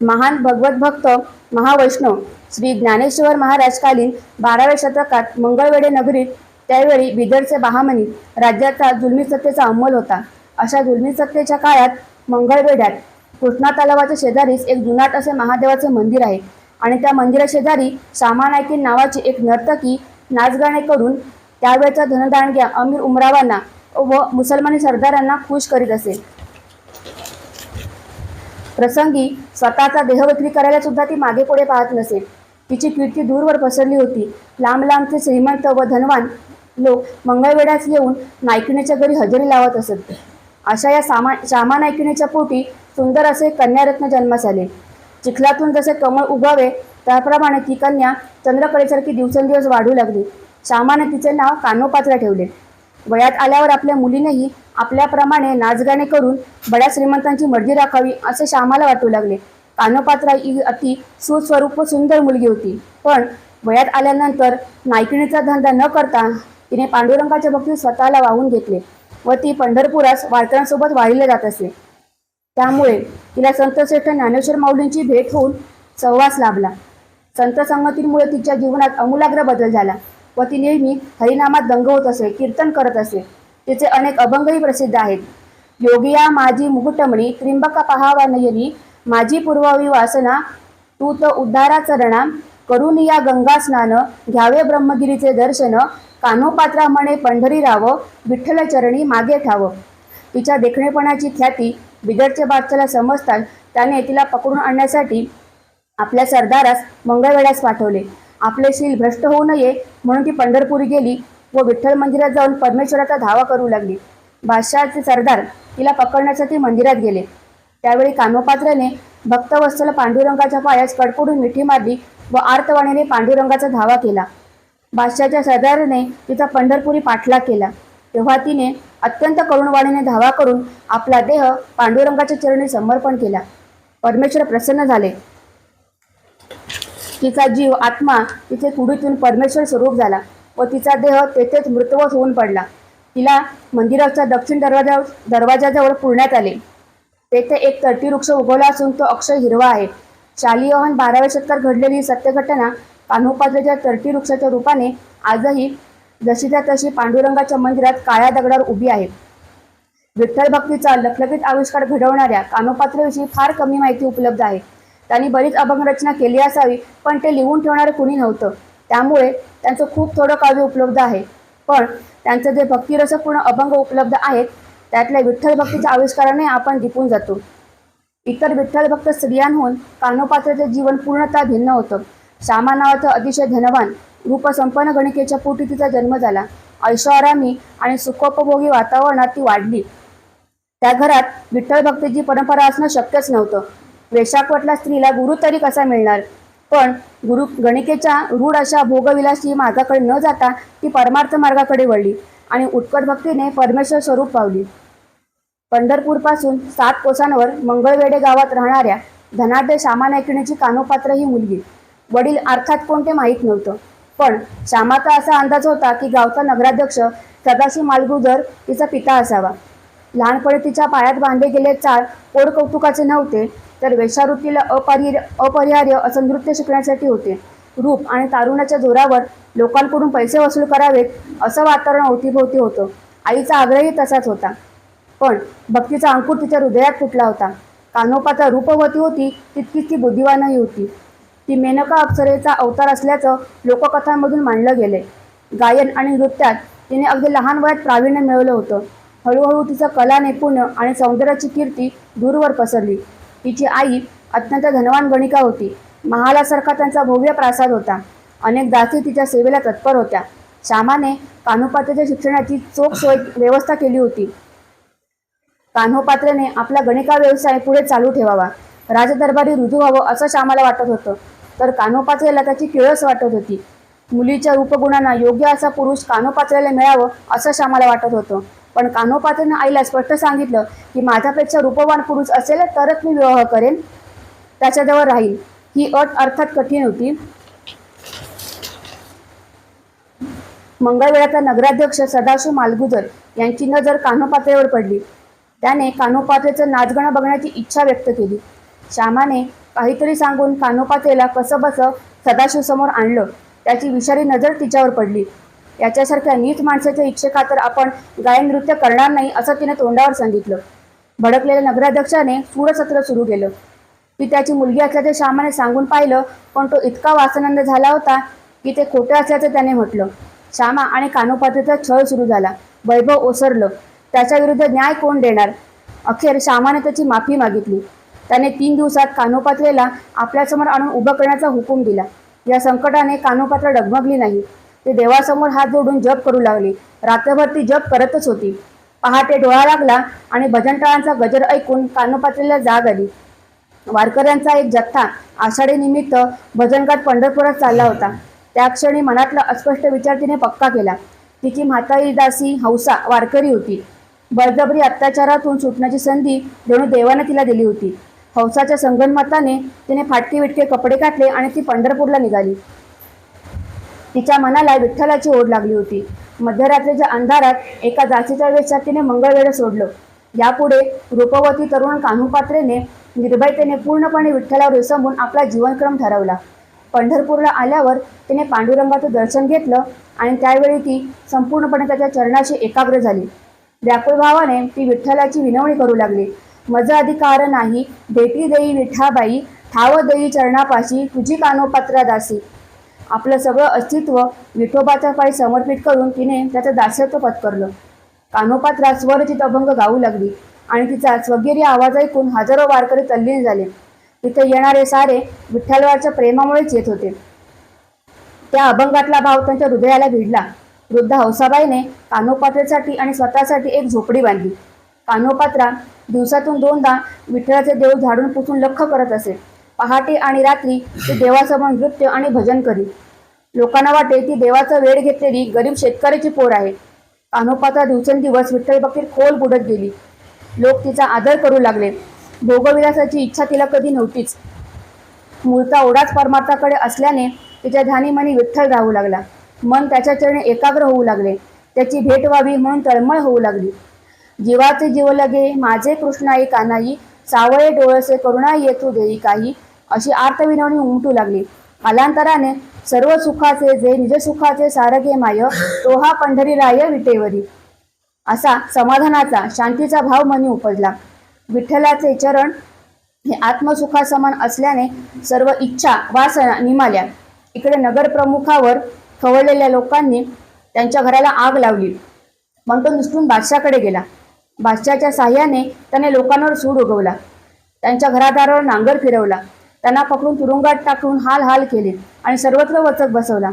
महान भगवत भक्त महावैष्णव श्री ज्ञानेश्वर महाराज कालीन 12व्या शतकात मंगळवेढे नगरीत त्यावेळी बिदरचे बहामनी राज्याचा जुलमी सत्तेचा अंमल होता. अशा जुलमी सत्तेच्या काळात मंगळवेढ्यात कृष्णा तलावाच्या शेजारीच एक जुनाट असे महादेवाचे मंदिर आहे आणि त्या मंदिराशेजारी श्यामा नायकीन नावाची एक नर्तकी नाचगाणे करून त्यावेळच्या धनदांडग्या अमीर उमरावांना व मुसलमानी सरदारांना खुश करीत असे. प्रसंगी स्वतःचा देहविक्री करायला सुद्धा ती मागे पुढे पाहत नसे. तिची कीर्ती दूरवर पसरली होती. लांब लांबचे श्रीमंत व धनवान लोक मंगळवेढ्यास येऊन नायकिणीच्या घरी हजेरी लावत असत. अशा या श्यामा नायकिणीच्या पोटी सुंदर असे कन्यारत्न जन्मास आले. चिखलातून जसे कमळ उगवावे त्याप्रमाणे ती कन्या चंद्रकलेसारखी दिवसेंदिवस वाढू लागली. श्यामाने तिचे नाव कान्होपात्रा ठेवले. वयात आल्यावर आपल्या मुलीनेही आपल्याप्रमाणे नाचगाणे करून बड्या श्रीमंतांची मर्जी राखावी असे श्यामाला वाटू लागले. कान्होपात्रा ही अति सुस्वरूप व सुंदर मुलगी होती. पण वयात आल्यानंतर नायकिणीचा धंदा न करता तिने पांडुरंगाच्या भक्तीत स्वतःला वाहून घेतले व ती पंढरपुरास वारकऱ्यांसोबत वाहिली जात असे. त्यामुळे तिला संतश्रेष्ठ ज्ञानेश्वर माऊलींची भेट होऊन सहवास लाभला. संत संगतीमुळे तिच्या जीवनात आमूलाग्र बदल झाला व ती नेहमी हरिनामात दंग होत असे, कीर्तन करत असे. तिचे अनेक अभंगही प्रसिद्ध आहेत. योगिया माझी मुकुटमणी त्रिंबका पहावा नयनी माझी पूर्वावी वासना तू तो उद्धारा चरणा करून या गंगा स्नान घ्यावे ब्रह्मगिरीचे दर्शन कान्होपात्रा म्हणे पंढरी राव विठ्ठल चरणी मागे ठाव. तिच्या देखणेपणाची ख्याती बिदरचे बादशाला समजतात त्याने तिला पकडून आणण्यासाठी आपल्या सरदारास मंगळवेढ्यास पाठवले. आपले शील भ्रष्ट होऊ नये म्हणून ती पंढरपुरी गेली व विठ्ठल मंदिरात जाऊन परमेश्वराचा धावा करू लागली. बादशाहचे सरदार तिला पकडण्यासाठी मंदिरात गेले. त्यावेळी कान्होपात्राने भक्तवत्सल पांडुरंगाच्या पायास कडकडून मिठी मारली व आर्तवाणीने पांडुरंगाचा धावा केला. बादशाहच्या सरदाराने तिचा पंढरपुरी पाठलाग केला. तेव्हा तिने अत्यंत करुणवाणीने धावा करून आपला देह पांडुरंगाच्या चरणी समर्पण केला. परमेश्वर प्रसन्न झाले. तिचा जीव आत्मा तिथे कुडीतून परमेश्वर स्वरूप झाला व तिचा देह तेथेच मृतवत होऊन पडला. तिला मंदिराच्या दक्षिण दरवाजाजवळ पुरण्यात आले. तेथे एक तरटी वृक्ष उगवला असून तो अक्षय हिरवा आहे. शालिवाहन 12व्या शतकात घडलेली ही सत्य घटना कान्होपात्राच्या तरटी वृक्षाच्या रूपाने आजही जशीच्या तशी पांडुरंगाच्या मंदिरात काळ्या दगडावर उभी आहे. विठ्ठल भक्तीचा लखलखीत आविष्कार घडवणाऱ्या कान्होपात्राविषयी फार कमी माहिती उपलब्ध आहे. त्यांनी बरीच अभंग रचना केली असावी पण ते लिहून ठेवणारे कुणी नव्हतं. त्यामुळे त्यांचं खूप थोडं काव्य उपलब्ध आहे. पण त्यांचे जे भक्तिरसपूर्ण अभंग उपलब्ध आहेत त्यातल्या विठ्ठल भक्तीच्या आविष्काराने आपण दिपून जातो. इतर विठ्ठल भक्त स्त्रियांहून कान्होपात्राचे जीवन पूर्णतः भिन्न होतं. श्यामा नावाचं अतिशय धनवान रूपसंपन्न गणिकेच्या पोटी तिचा जन्म झाला. ऐषोआरामी आणि सुखोपभोगी वातावरणात ती वाढली. त्या घरात विठ्ठल भक्तीची परंपरा असणं शक्यच नव्हतं. वेशाकवटला स्त्रीला गुरु तरी कसा मिळणार? पण गुरु गणिकेच्या रूढ अशा भोगविलासी मार्गाकडे न जाता ती परमार्थ मार्गाकडे वळली आणि उत्कट भक्तीने परमेश्वर स्वरूप पावली. पंढरपूरपासून 7 कोसांवर मंगळवेढे गावात राहणाऱ्या धनाढ्य श्यामा नायकिणीची कान्होपात्रा ही मुलगी. वडील अर्थात कोणते माहीत नव्हतं. पण श्यामाचा असा अंदाज होता की गावचा नगराध्यक्ष सदाशिव मालगुजर तिचा पिता असावा. लहानपणी तिच्या पायात बांधले गेले चाळ पोट कौतुकाचे नव्हते. तर वेश्यावृत्तीला अपरिहार्य असं नृत्य शिकण्यासाठी होते. रूप आणि तारुण्याच्या जोरावर लोकांकडून पैसे वसूल करावेत असं वातावरण अवतीभोवती होतं. आईचा आग्रहही तसाच होता. पण भक्तीचा अंकुर तिच्या हृदयात फुटला होता. कानोपात्र रूपवती होती, तितकीच ती बुद्धिवानही होती. ती मेनका अप्सरेचा अवतार असल्याचं लोककथांमधून मांडलं गेले. गायन आणि नृत्यात तिने अगदी लहान वयात प्रावीण्य मिळवलं होतं. हळूहळू तिचं कला नैपुण्य आणि सौंदर्याची कीर्ती दूरवर पसरली. तिची आई अत्यंत धनवान गणिका होती. महालासारखा त्यांचा भव्य प्रासाद होता. अनेक दासी तिच्या सेवेला तत्पर होत्या. श्यामाने कान्होपात्रेच्या शिक्षणाची चोख सोय व्यवस्था केली होती. कान्होपात्रेने आपला गणिका व्यवसाय पुढे चालू ठेवावा, राजदरबारी रुजू व्हावं असं श्यामाला वाटत होतं. तर कान्होपात्रेला त्याची किळस वाटत होती. मुलीच्या रूपगुणांना योग्य असा पुरुष कान्होपात्रेला मिळावं असं श्यामाला वाटत होतं. पण कान्होपात्रेने आईला स्पष्ट सांगितलं की माझ्यापेक्षा रूपवान पुरुष असेल तरच मी विवाह करेन, त्याच्याजवळ राहील. ही अट अर्थात कठीण होती. मंगळवेढ्याचा नगराध्यक्ष सदाशिव मालगुजर यांची नजर कान्होपात्रेवर पडली. त्याने कान्होपात्रेचं नाचगाणं बघण्याची इच्छा व्यक्त केली. श्यामाने काहीतरी सांगून कान्होपात्रेला कसंबसं सदाशिव समोर आणलं. त्याची विषारी नजर तिच्यावर पडली. याच्यासारख्या नीच माणसाच्या इच्छेखातर आपण गायन नृत्य करणार नाही असं तिने तोंडावर सांगितलं. भडकलेल्या नगराध्यक्षाने सूरसत्र सुरू केलं. ती त्याची मुलगी असल्याचे श्यामाने सांगून पाहिलं, पण तो इतका वासनंद झाला होता की ते खोटे असल्याचं त्याने म्हटलं. श्यामा आणि कान्होपात्रेचा छळ सुरू झाला. वैभव ओसरलं. त्याच्या विरुद्ध न्याय कोण देणार? अखेर श्यामाने त्याची माफी मागितली. त्याने 3 दिवसात कान्होपात्रेला आपल्यासमोर आणून उभं करण्याचा हुकूम दिला. या संकटाने कान्होपात्रा डगमगली नाही. ते देवासमोर हात जोडून जप करू लागली. रात्रभर ती जप करतच होती. पहाटे डोळा लागला आणि भजनटाळांचा गजर ऐकून कान्होपात्रेला जाग आली. वारकऱ्यांचा एक जथ्था आषाढी निमित्त भजनघाट पंढरपुरात चालला होता. त्या क्षणी मनातला अस्पष्ट विचार तिने पक्का केला. तिची म्हातारी दासी हौसा वारकरी होती. बळजबरी अत्याचारातून सुटण्याची संधी जणू देवाने तिला दिली होती. हौसाच्या संगनमताने तिने फाटके विटके कपडे घातले आणि ती पंढरपूरला निघाली. तिच्या मनाला विठ्ठलाची ओढ लागली होती. मध्यरात्रीच्या अंधारात एका दासीच्या वेशात तिने मंगळवेढे सोडलं. यापुढे रूपवती तरुण कान्होपात्रेने निर्भयतेने पूर्णपणे विठ्ठलावर विसंबून आपला जीवनक्रम ठरवला. पंढरपूरला आल्यावर तिने पांडुरंगाचं दर्शन घेतलं आणि त्यावेळी ती संपूर्णपणे त्याच्या चरणाशी एकाग्र झाली. व्याकुळ भावाने ती विठ्ठलाची विनवणी करू लागली. मज अधिकार नाही भेटी देई विठाबाई, ठाव देई चरणापाशी तुझी कान्होपात्रा दासी. आपलं सगळं अस्तित्व विठोबाच्या पायी समर्पित करून तिने त्याचं दास्यत्व पत्करलं. कान्होपात्रा स्वरचित अभंग गाऊ लागली आणि तिचा स्वगिरी आवाज ऐकून हजारो वारकरी तल्लीन झाले. तिथे येणारे सारे विठ्ठलवारच्या प्रेमामुळेच येत होते. त्या अभंगातला भाव त्यांच्या हृदयाला भिडला. वृद्ध हौसाबाईने कान्होपात्रेसाठी आणि स्वतःसाठी एक झोपडी बांधली. कान्होपात्रा दिवसातून 2दा विठ्ठलाचे देव झाडून पुसून लख्ख करत असे. पहाटे आणि रात्री ती देवासमोर नृत्य आणि भजन करी. लोकांना वाटे ती देवाचा वेळ घेतलेली गरीब शेतकऱ्याची पोर आहे. कान्होपात्रा दिवसेंदिवस विठ्ठल भक्तीत खोल बुडत गेली. लोक तिचा आदर करू लागले. भोगविलासाची इच्छा तिला कधी नव्हतीच. मूळचा ओढाच परमार्थाकडे असल्याने तिच्या ध्यानीमनी विठ्ठल राहू लागला. मन त्याच्या चरणी एकाग्र होऊ लागले. त्याची भेट व्हावी म्हणून तळमळ होऊ लागली. जीवाचे जीव लगे माझे कृष्णाई कानाई, सावळे डोळसे करुणा येतू देई काही, अशी आर्तविनवणी उमटू लागली. कालांतराने सर्व सुखाचे जे निज सुखाचे सारगे माय, तो हा पंढरी राय विटेवरी, असा समाधानाचा शांतीचा भाव मनी उपजला. विठ्ठलाचे चरण हे आत्मसुखासमान असल्याने सर्व इच्छा वासना निमाल्या. इकडे नगरप्रमुखावर खवळलेल्या लोकांनी त्यांच्या घराला आग लावली. मग तो निसटून बादशाकडे गेला. बादशाच्या साह्याने त्याने लोकांवर सूड उगवला. त्यांच्या घरादारावर नांगर फिरवला. त्यांना पकडून तुरुंगात टाकून हाल हाल केले आणि सर्वत्र वचक बसवला.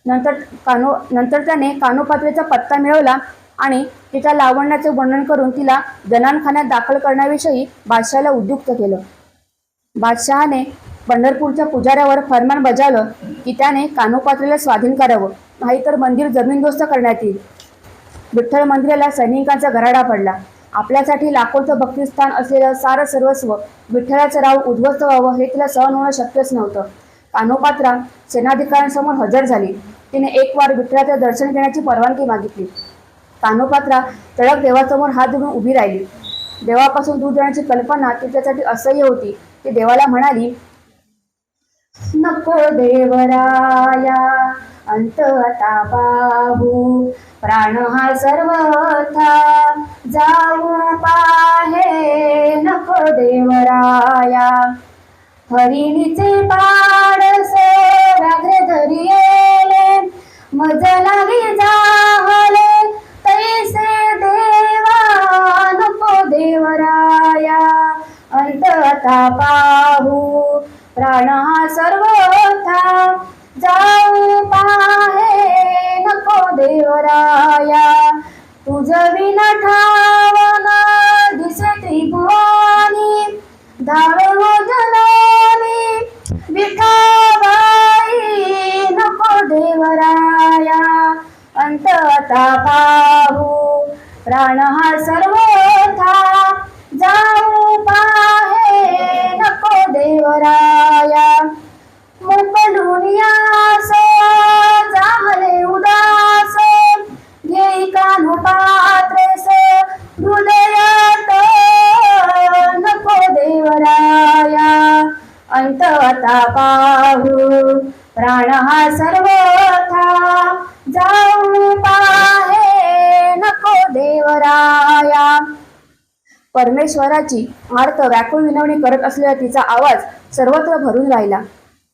नंतर त्याने कान्होपात्रेचा पत्ता मिळवला आणि तिच्या लावण्याचे वर्णन करून तिला जनानखान्यात दाखल करण्याविषयी बादशाला उद्युक्त केलं. बादशहाने पंढरपूरच्या पुजाऱ्यावर फरमान बजावलं की त्याने कान्होपात्रेला स्वाधीन करावं, नाहीतर मंदिर जमीनदोस्त करण्यात येईल. विठ्ठल मंदिराला सैनिकांचा गराडा पडला. आपल्यासाठी लाखोंचं भक्तिस्थान असलेलं सारं सर्वस्व विठ्ठलाचं राव उद्ध्वस्त व्हावं हे तिला सहन होणं शक्यच नव्हतं. कान्होपात्रा सेनाधिकाऱ्यांसमोर हजर झाली. तिने एक वार विठ्ठलाचं दर्शन घेण्याची परवानगी मागितली. कान्होपात्रा तळक देवासमोर हात जोडून उभी राहिली. देवापासून दूर जाण्याची कल्पना तिच्यासाठी असह्य होती. ती देवाला म्हणाली, नको देवराया अंत आता पाहू, प्राण हा सर्वथा जाऊ पाहे. नको देवराया हरिणीचे पाडसे व्याघ्र धरियेले, मज लागी जाहले तैसे देवा. नको देवराया अंत आता पाहू, प्राण हा सर्वथा जाऊ पाहे. नको देवराया तुझ विना ठावना दिसे त्रिभुवानी, धावे हो जननी विठाबाई. नको देवराया अंत आता पाहू, प्राण हा सर्वथा जाऊ पाहे. नको देवराया मुकलुनियास जाहले उदास, घेई कान्हो पात्रेस हृदयात. नको देवराया अंत आता पाहू, प्राण हा सर्वथा जाऊ पाहे. नको देवराया परमेश्वराची आर्त व्याकुळ विनवणी करत असलेला तिचा आवाज सर्वत्र भरून राहिला.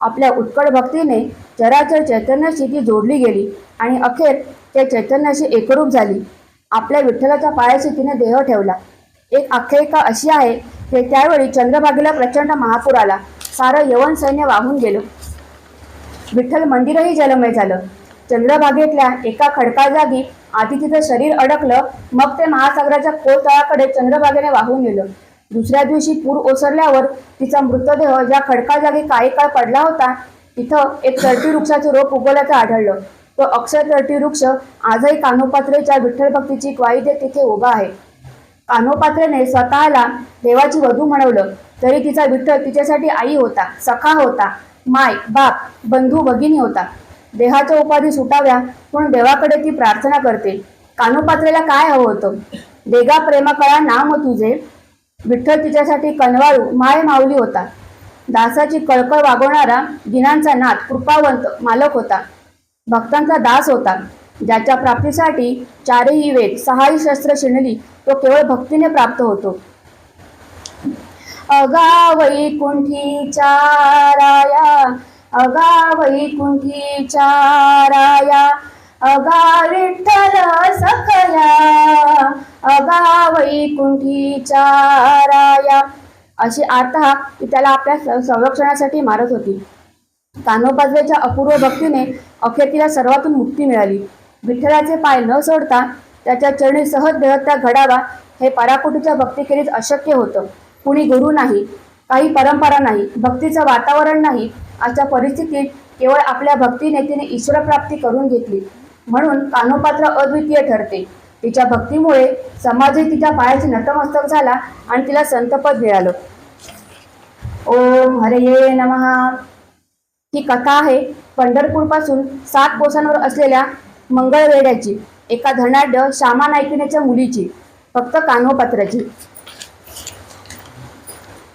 आपल्या उत्कट भक्तीने चराचर चैतन्याशी ती जोडली गेली आणि अखेर त्या चैतन्याशी एकरूप झाली. आपल्या विठ्ठलाच्या पायाशी तिने देह ठेवला. एक आख्यायिका अशी आहे की त्यावेळी चंद्रभागेला प्रचंड महापूर आला. सारं यवन सैन्य वाहून गेलं. विठ्ठल मंदिरही जलमय झालं. चंद्रभागेतल्या एका खडका जागी आधी तिचं शरीर अडकलं, मग ते महासागराच्या खोल तळाकडे चंद्रभागेने वाहून गेलं. दुसऱ्या दिवशी पूर ओसरल्यावर तिचा मृतदेह ज्या खडका जागी काही काळ पडला होता तिथं एक तळटी वृक्षाचे रोप उगवल्याचं आढळलं. तो अक्षय तळटी वृक्ष आजही कान्होपात्रेच्या विठ्ठल भक्तीची ग्वाही देत तिथे उभा आहे. कान्होपात्रेने स्वतःला देवाची वधू म्हणवलं तरी तिचा विठ्ठल तिच्यासाठी आई होता, सखा होता, माय बाप बंधू भगिनी होता. देहाच्या उपाधी सुटाव्या म्हणून देवाकडे ती प्रार्थना करते. कान्होपात्रेला काय हवं होतं? देगा प्रेमकळा नाम तुझे. विठ्ठल तिच्यासाठी कनवाळू माय माऊली होता. दासाची कळकळ वागवणारा दिनांचा नाथ कृपावंत मालक होता. भक्तांचा दास होता. ज्याच्या प्राप्तीसाठी चारही वेद सहाही शस्त्र शिणली तो केवळ भक्तीने प्राप्त होतो. अगा वैकुंठीच्या राया, अगा वैकुंठीच्या राया, अगा विठ्ठल सखया, अगा वैकुंठीच्या राया. अशी आर्तहाक ती त्याला आपल्या संरक्षणासाठी मारत होती. कान्होपात्रेच्या अपूर्व भक्तीने अखेर तिला सर्वातून मुक्ती मिळाली. विठ्ठलाचे पाय न सोडता त्याच्या चरणी सहज देहत्याग घडावा हे पराकोटीच्या भक्तीखेरीज अशक्य होतं. कुणी गुरु नाही, काही परंपरा नाही, भक्तीचं वातावरण नाही. अशा परिस्थितीत केवळ आपल्या भक्तीने तिने ईश्वरप्राप्ती करून घेतली. म्हणून कान्होपात्र अद्वितीय ठरते. तिच्या भक्तीमुळे समाजही तिच्या पायाची नतमस्तक झाला आणि तिला संतपद मिळालं. ओम हरये नमः. ही कथा आहे पंढरपूरपासून 7 कोसांवर असलेल्या मंगळवेढ्याची, एका धनाढ्य श्यामा नायकिनेच्या मुलीची, फक्त कान्होपात्राची.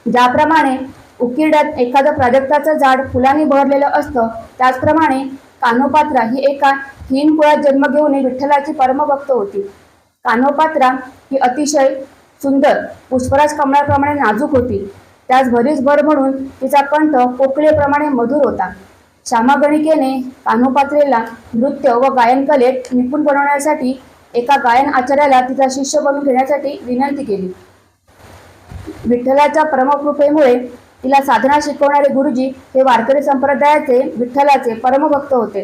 ज्याप्रमाणे उकिरड्यात एखादं प्राजक्ताचं झाड फुलांनी बहरलेलं असतं त्याचप्रमाणे कान्होपात्रा ही एका हीन कुळात जन्म घेऊन विठ्ठलाची परमभक्त होती. कान्होपात्रा ही अतिशय सुंदर पुष्पराज कमळाप्रमाणे नाजूक होती. त्याच भरीस भर म्हणून तिचा कंठ कोकिळेप्रमाणे मधुर होता. श्यामागणिकेने कान्होपात्रेला नृत्य व गायन कलेत निपुण बनवण्यासाठी एका गायन आचार्याला तिचा शिष्य बनवून घेण्यासाठी विनंती केली. विठ्ठलाच्या परमकृपेमुळे तिला साधना शिकवणारे गुरुजी हे वारकरी संप्रदायाचे विठ्ठलाचे परमभक्त होते.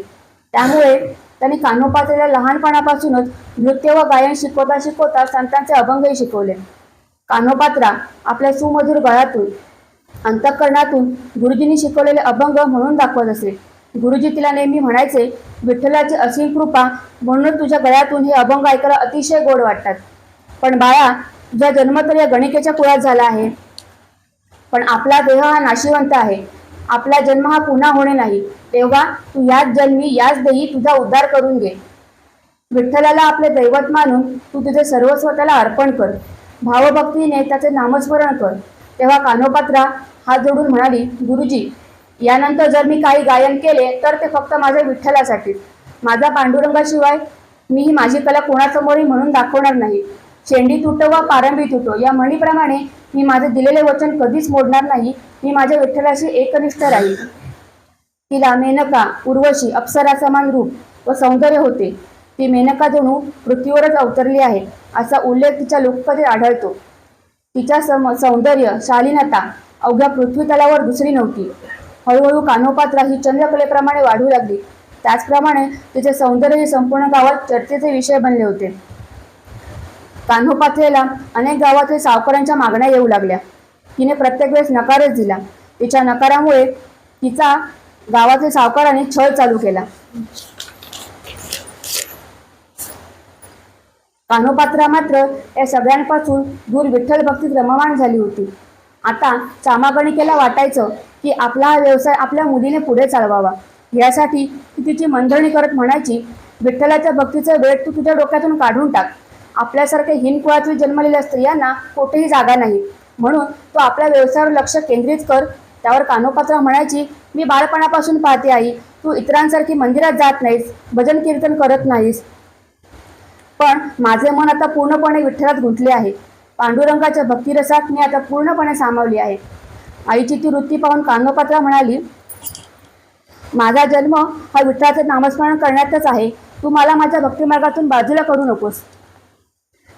त्यामुळे त्यांनी कान्होपात्रेला लहानपणापासूनच नृत्य व गायन शिकवता शिकवता संतांचे अभंगही शिकवले. कान्होपात्रा आपल्या सुमधुर गळातून अंतःकरणातून गुरुजींनी शिकवलेले अभंग म्हणून दाखवत असे. गुरुजी तिला नेहमी म्हणायचे, विठ्ठलाची असीम कृपा म्हणून तुझ्या गळ्यातून हे अभंग ऐकायला अतिशय गोड वाटतात. पण बाळा, तुझा जन्म तर या गणिकेच्या कुळात झाला आहे, पण आपला देह हा नाशिवंत आहे. आपला जन्म हा पुन्हा होणे नाही. तेव्हा तू याच जन्मी याच देही तुझा उद्धार करून घे. विठ्ठलाला आपले दैवत मानून तू तुझे सर्वस्व त्याला अर्पण कर. भावभक्तीने त्याचे नामस्मरण कर. तेव्हा कान्होपात्रा हात जोडून म्हणाली, गुरुजी, यानंतर जर मी काही गायन केले तर ते फक्त माझ्या विठ्ठलासाठीच. माझा पांडुरंगाशिवाय मी ही माझी कला कोणासमोरही म्हणून दाखवणार नाही. शेंडी तुटो वा पारंबी तुटो या म्हणीप्रमाणे मी माझे दिलेले वचन कधीच मोडणार नाही. मी माझ्या विठ्ठलाशी एकनिष्ठ राहील. तिला मेनका, उर्वशी, अप्सरा समान रूप व सौंदर्य होते. ती मेनका जणू पृथ्वीवरच अवतरली आहे असा उल्लेख तिच्या लोककथेत आढळतो. तिच्या सौंदर्य, शालीनता अवघ्या पृथ्वीतलावर दुसरी नव्हती. हळूहळू कान्होपात्रा ही चंद्रकलेप्रमाणे वाढू लागली. त्याचप्रमाणे तिचे सौंदर्य संपूर्ण गावात चर्चेचे विषय बनले होते. कान्होपात्रेला अनेक गावातील सावकारांच्या मागण्या येऊ लागल्या. तिने प्रत्येक वेळेस नकारच दिला. तिच्या नकारामुळे तिचा गावातील सावकारांनी छळ चालू केला. कान्होपात्रा मात्र या सगळ्यांपासून दूर विठ्ठल भक्तीत रममाण झाली होती. आता चामागणिकेला वाटायचं की आपला हा व्यवसाय आपल्या मुलीने पुढे चालवावा. यासाठी ती तिची मंडळी करत म्हणायची, विठ्ठलाच्या भक्तीचा वेळ तू तुझ्या डोक्यातून काढून टाक. आपल्यासारख्या हिन कुळातील जन्मलेल्या स्त्रियांना कुठेही जागा नाही, म्हणून तो आपल्या व्यवसायावर लक्ष केंद्रित कर. त्यावर कान्होपात्रा म्हणायची, मी बाळपणापासून पाहते आई, तू इतरांसारखी मंदिरात जात नाहीस, भजन कीर्तन करत नाहीस, पण माझे मन आता पूर्णपणे विठ्ठलात गुंतले आहे. पांडुरंगाच्या भक्तिरसात मी आता पूर्णपणे सामावली आहे. आईची ती वृत्ती पाहून कान्होपात्रा म्हणाली, माझा जन्म हा विठ्ठलाचे नामस्मरण करण्यातच आहे. तू मला माझ्या भक्तिमार्गातून बाजूला करू नकोस.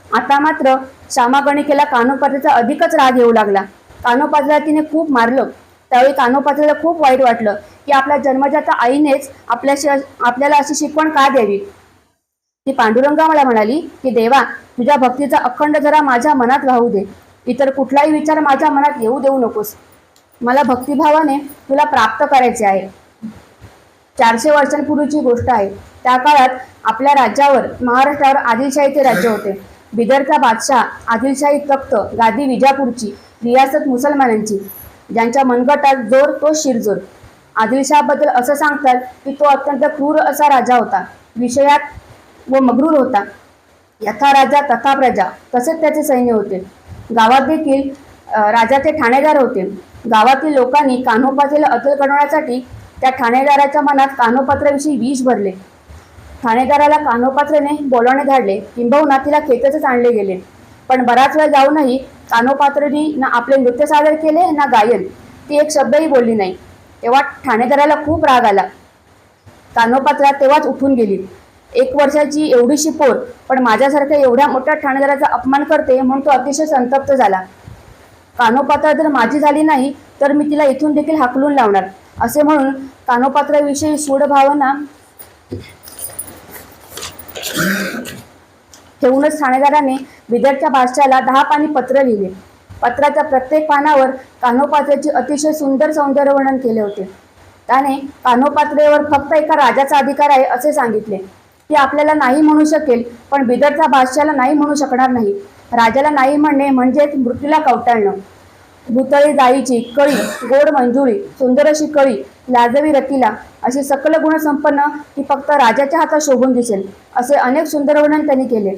आता मात्र श्यामागणिकेला कान्होपात्रेचा अधिकच राग येऊ लागला. कान्होपात्रेला तिने खूप मारलं. त्यावेळी कान्होपात्रेला खूप वाईट वाटलं की आपल्या जन्मजाता आईनेच आपल्याला अशी शिकवण का द्यावी. ती पांडुरंगा म्हणाली की देवा, तुझ्या भक्तीचा अखंड जरा माझ्या मनात राहू दे. इतर कुठलाही विचार माझ्या मनात येऊ देऊ नकोस. मला भक्तिभावाने तुला प्राप्त करायचे आहे. 400 वर्षांपूर्वीची गोष्ट आहे. त्या काळात आपल्या राज्यावर, महाराष्ट्रावर आदिलशाहीचे राज्य होते. बिदरचा बादशाह आदिलशाही तख्त गादी विजापूरची, रियासत मुसलमानांची. ज्यांच्या मनगटात जोर तो शिरजोर. आदिलशाहबद्दल असं सांगतात की तो अत्यंत क्रूर असा राजा होता. विषयात व मग्रूर होता. यथा राजा तथा प्रजा, तसेच त्याचे सैन्य होते. गावात देखील राजाचे ठाणेदार होते. गावातील लोकांनी कान्होपात्रेला अद्दल करण्यासाठी त्या ठाणेदाराच्या मनात कान्होपात्राविषयी विष भरले. ठाणेदाराला कान्होपात्रेने बोलावणे धाडले, किंबहुना तिला खेचतच आणले गेले. पण बराच वेळ जाऊनही कान्होपात्रेने ना आपले नृत्य सादर केले ना गायन. ती एक शब्दही बोलली नाही. तेव्हा ठाणेदाराला खूप राग आला. कान्होपात्रा तेव्हाच उठून गेली. 1 वर्षाची एवढीशी पोर पण माझ्यासारख्या एवढ्या मोठ्या ठाणेदाराचा अपमान करते म्हणून तो अतिशय संतप्त झाला. कान्होपात्रा जर माझी झाली नाही तर मी तिला इथून देखील हाकलून लावणार, असे म्हणून कान्होपात्राविषयी सूढ भावना ठेवूनच ठाणेदाराने बिदरच्या बादशाला 10 पानी पत्र लिहिले. पत्राच्या प्रत्येक पानावर कान्होपात्रेचे अतिशय सुंदर सौंदर्य वर्णन केले होते. त्याने कान्होपात्रेवर फक्त एका राजाचा अधिकार आहे असे सांगितले. ती आपल्याला नाही म्हणू शकेल, पण बिदरच्या बादशाला नाही म्हणू शकणार नाही. राजाला नाही म्हणणे म्हणजेच मृत्यूला कवटाळणं. भूतळी जाईची कळी, गोड मंजुळी, सुंदर अशी कळी, लाजवी रतिला, अशी सकल गुणसंपन्न ती फक्त राजाच्या हातात शोभून दिसेल, असे अनेक सुंदर वर्णन त्यांनी केले.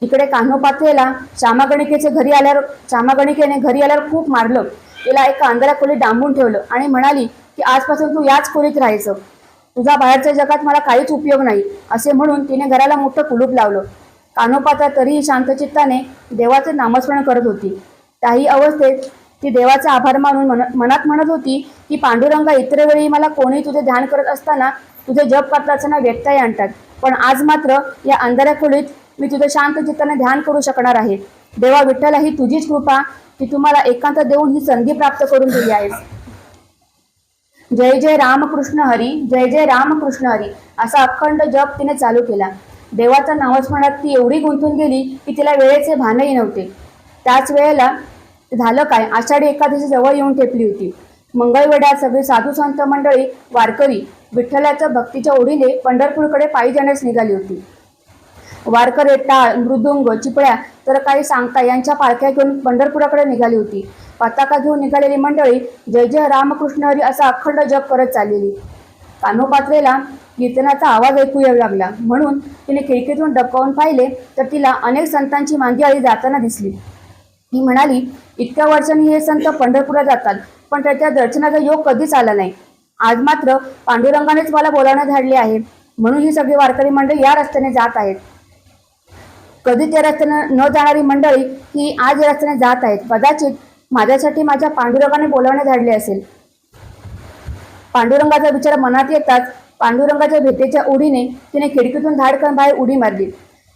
इकडे कान्होपात्रेला श्यामागणिकेने घरी आल्यावर खूप मारलं. तिला एका अंधाऱ्या खोलीत डांबून ठेवलं आणि म्हणाली की आजपासून तू याच खोलीत राहायचं. तुझा बाहेरच्या जगात मला काहीच उपयोग नाही, असे म्हणून तिने घराला मोठं कुलूप लावलं. कान्होपात्रा तरीही शांतचित्ताने देवाचे नामस्मरण करत होती. त्याही अवस्थेत ती देवाचा आभार मानून मनात म्हणत होती की पांडुरंगा, इतर वेळी मला कोणी तुझे ध्यान करत असताना तुझे जप करत असताना व्यत्यय आणतात, पण आज मात्र या अंधाऱ्या खोलीत मी तुझे शांत चित्ताने ध्यान करू शकणार आहे. देवा विठ्ठला, ही तुझीच कृपा की तुम्हाला एकांत देऊन ही संधी प्राप्त करून दिली आहेस. जय जय रामकृष्ण हरी, जय जय रामकृष्ण हरी असा अखंड जप तिने चालू केला. देवाच्या नामस्मरणात ती एवढी गुंतून गेली की तिला वेळेचे भानही नव्हते. त्याच वेळेला झालं काय, आषाढी एकादशी जवळ येऊन ठेपली होती. मंगळवेढ्यात सगळी साधू संत मंडळी, वारकरी विठ्ठलाच्या भक्तीच्या ओढीने पंढरपूरकडे पायी जाण्यास निघाली होती. वारकरी टाळ, मृदुंग, चिपळ्या तर काही सांगता यांच्या पालख्या घेऊन पंढरपुराकडे निघाली होती. पताका घेऊन निघालेली मंडळी जय जय रामकृष्ण हरी असा अखंड जप करत चाललेली. कान्होपात्रेला कीर्तनाचा आवाज ऐकू येऊ लागला, म्हणून तिने खिडकीतून डबकावून पाहिले तर तिला अनेक संतांची मांदियाळी जाताना दिसली. ती म्हणाली, इतक्या वर्षांनी हे संत पंढरपुरात जातात, पण त्याच्या दर्शनाचा योग कधीच आला नाही. आज मात्र पांडुरंगानेच मला बोलावण्यात धाडले आहे, म्हणून ही सगळी वारकरी मंडळी या रस्त्याने जात आहेत. कधी त्या रस्त्याने न जाणारी मंडळी ही आज या रस्त्याने जात आहेत. कदाचित माझ्यासाठी माझ्या पांडुरंगाने बोलावण्यात धाडले असेल. पांडुरंगाचा विचार मनात येताच पांडुरंगाच्या भेटीच्या ओढीने तिने खिडकीतून धाडकन बाहेर उडी मारली.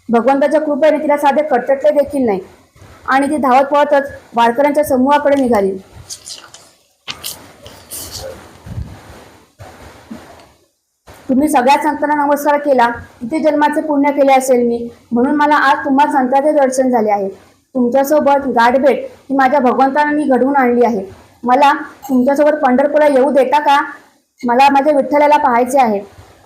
भगवंताच्या कृपेने तिला साधे कटचटले देखील नाही आणि ती धावत पळतच वारकऱ्यांच्या समूहाकडे निघाली. तुम्ही सगळ्या संतांना नमस्कार केला, किती जन्माचे पुण्य केले असेल मी, म्हणून मला आज तुम्हा संतांचे दर्शन झाले आहे. तुमच्यासोबत गाठभेट ही माझ्या भगवंताने मी घडवून आणली आहे. मला तुमच्यासोबत पंढरपूरला येऊ देता का? मला माझ्या विठ्ठलाला पाहायचे आहे.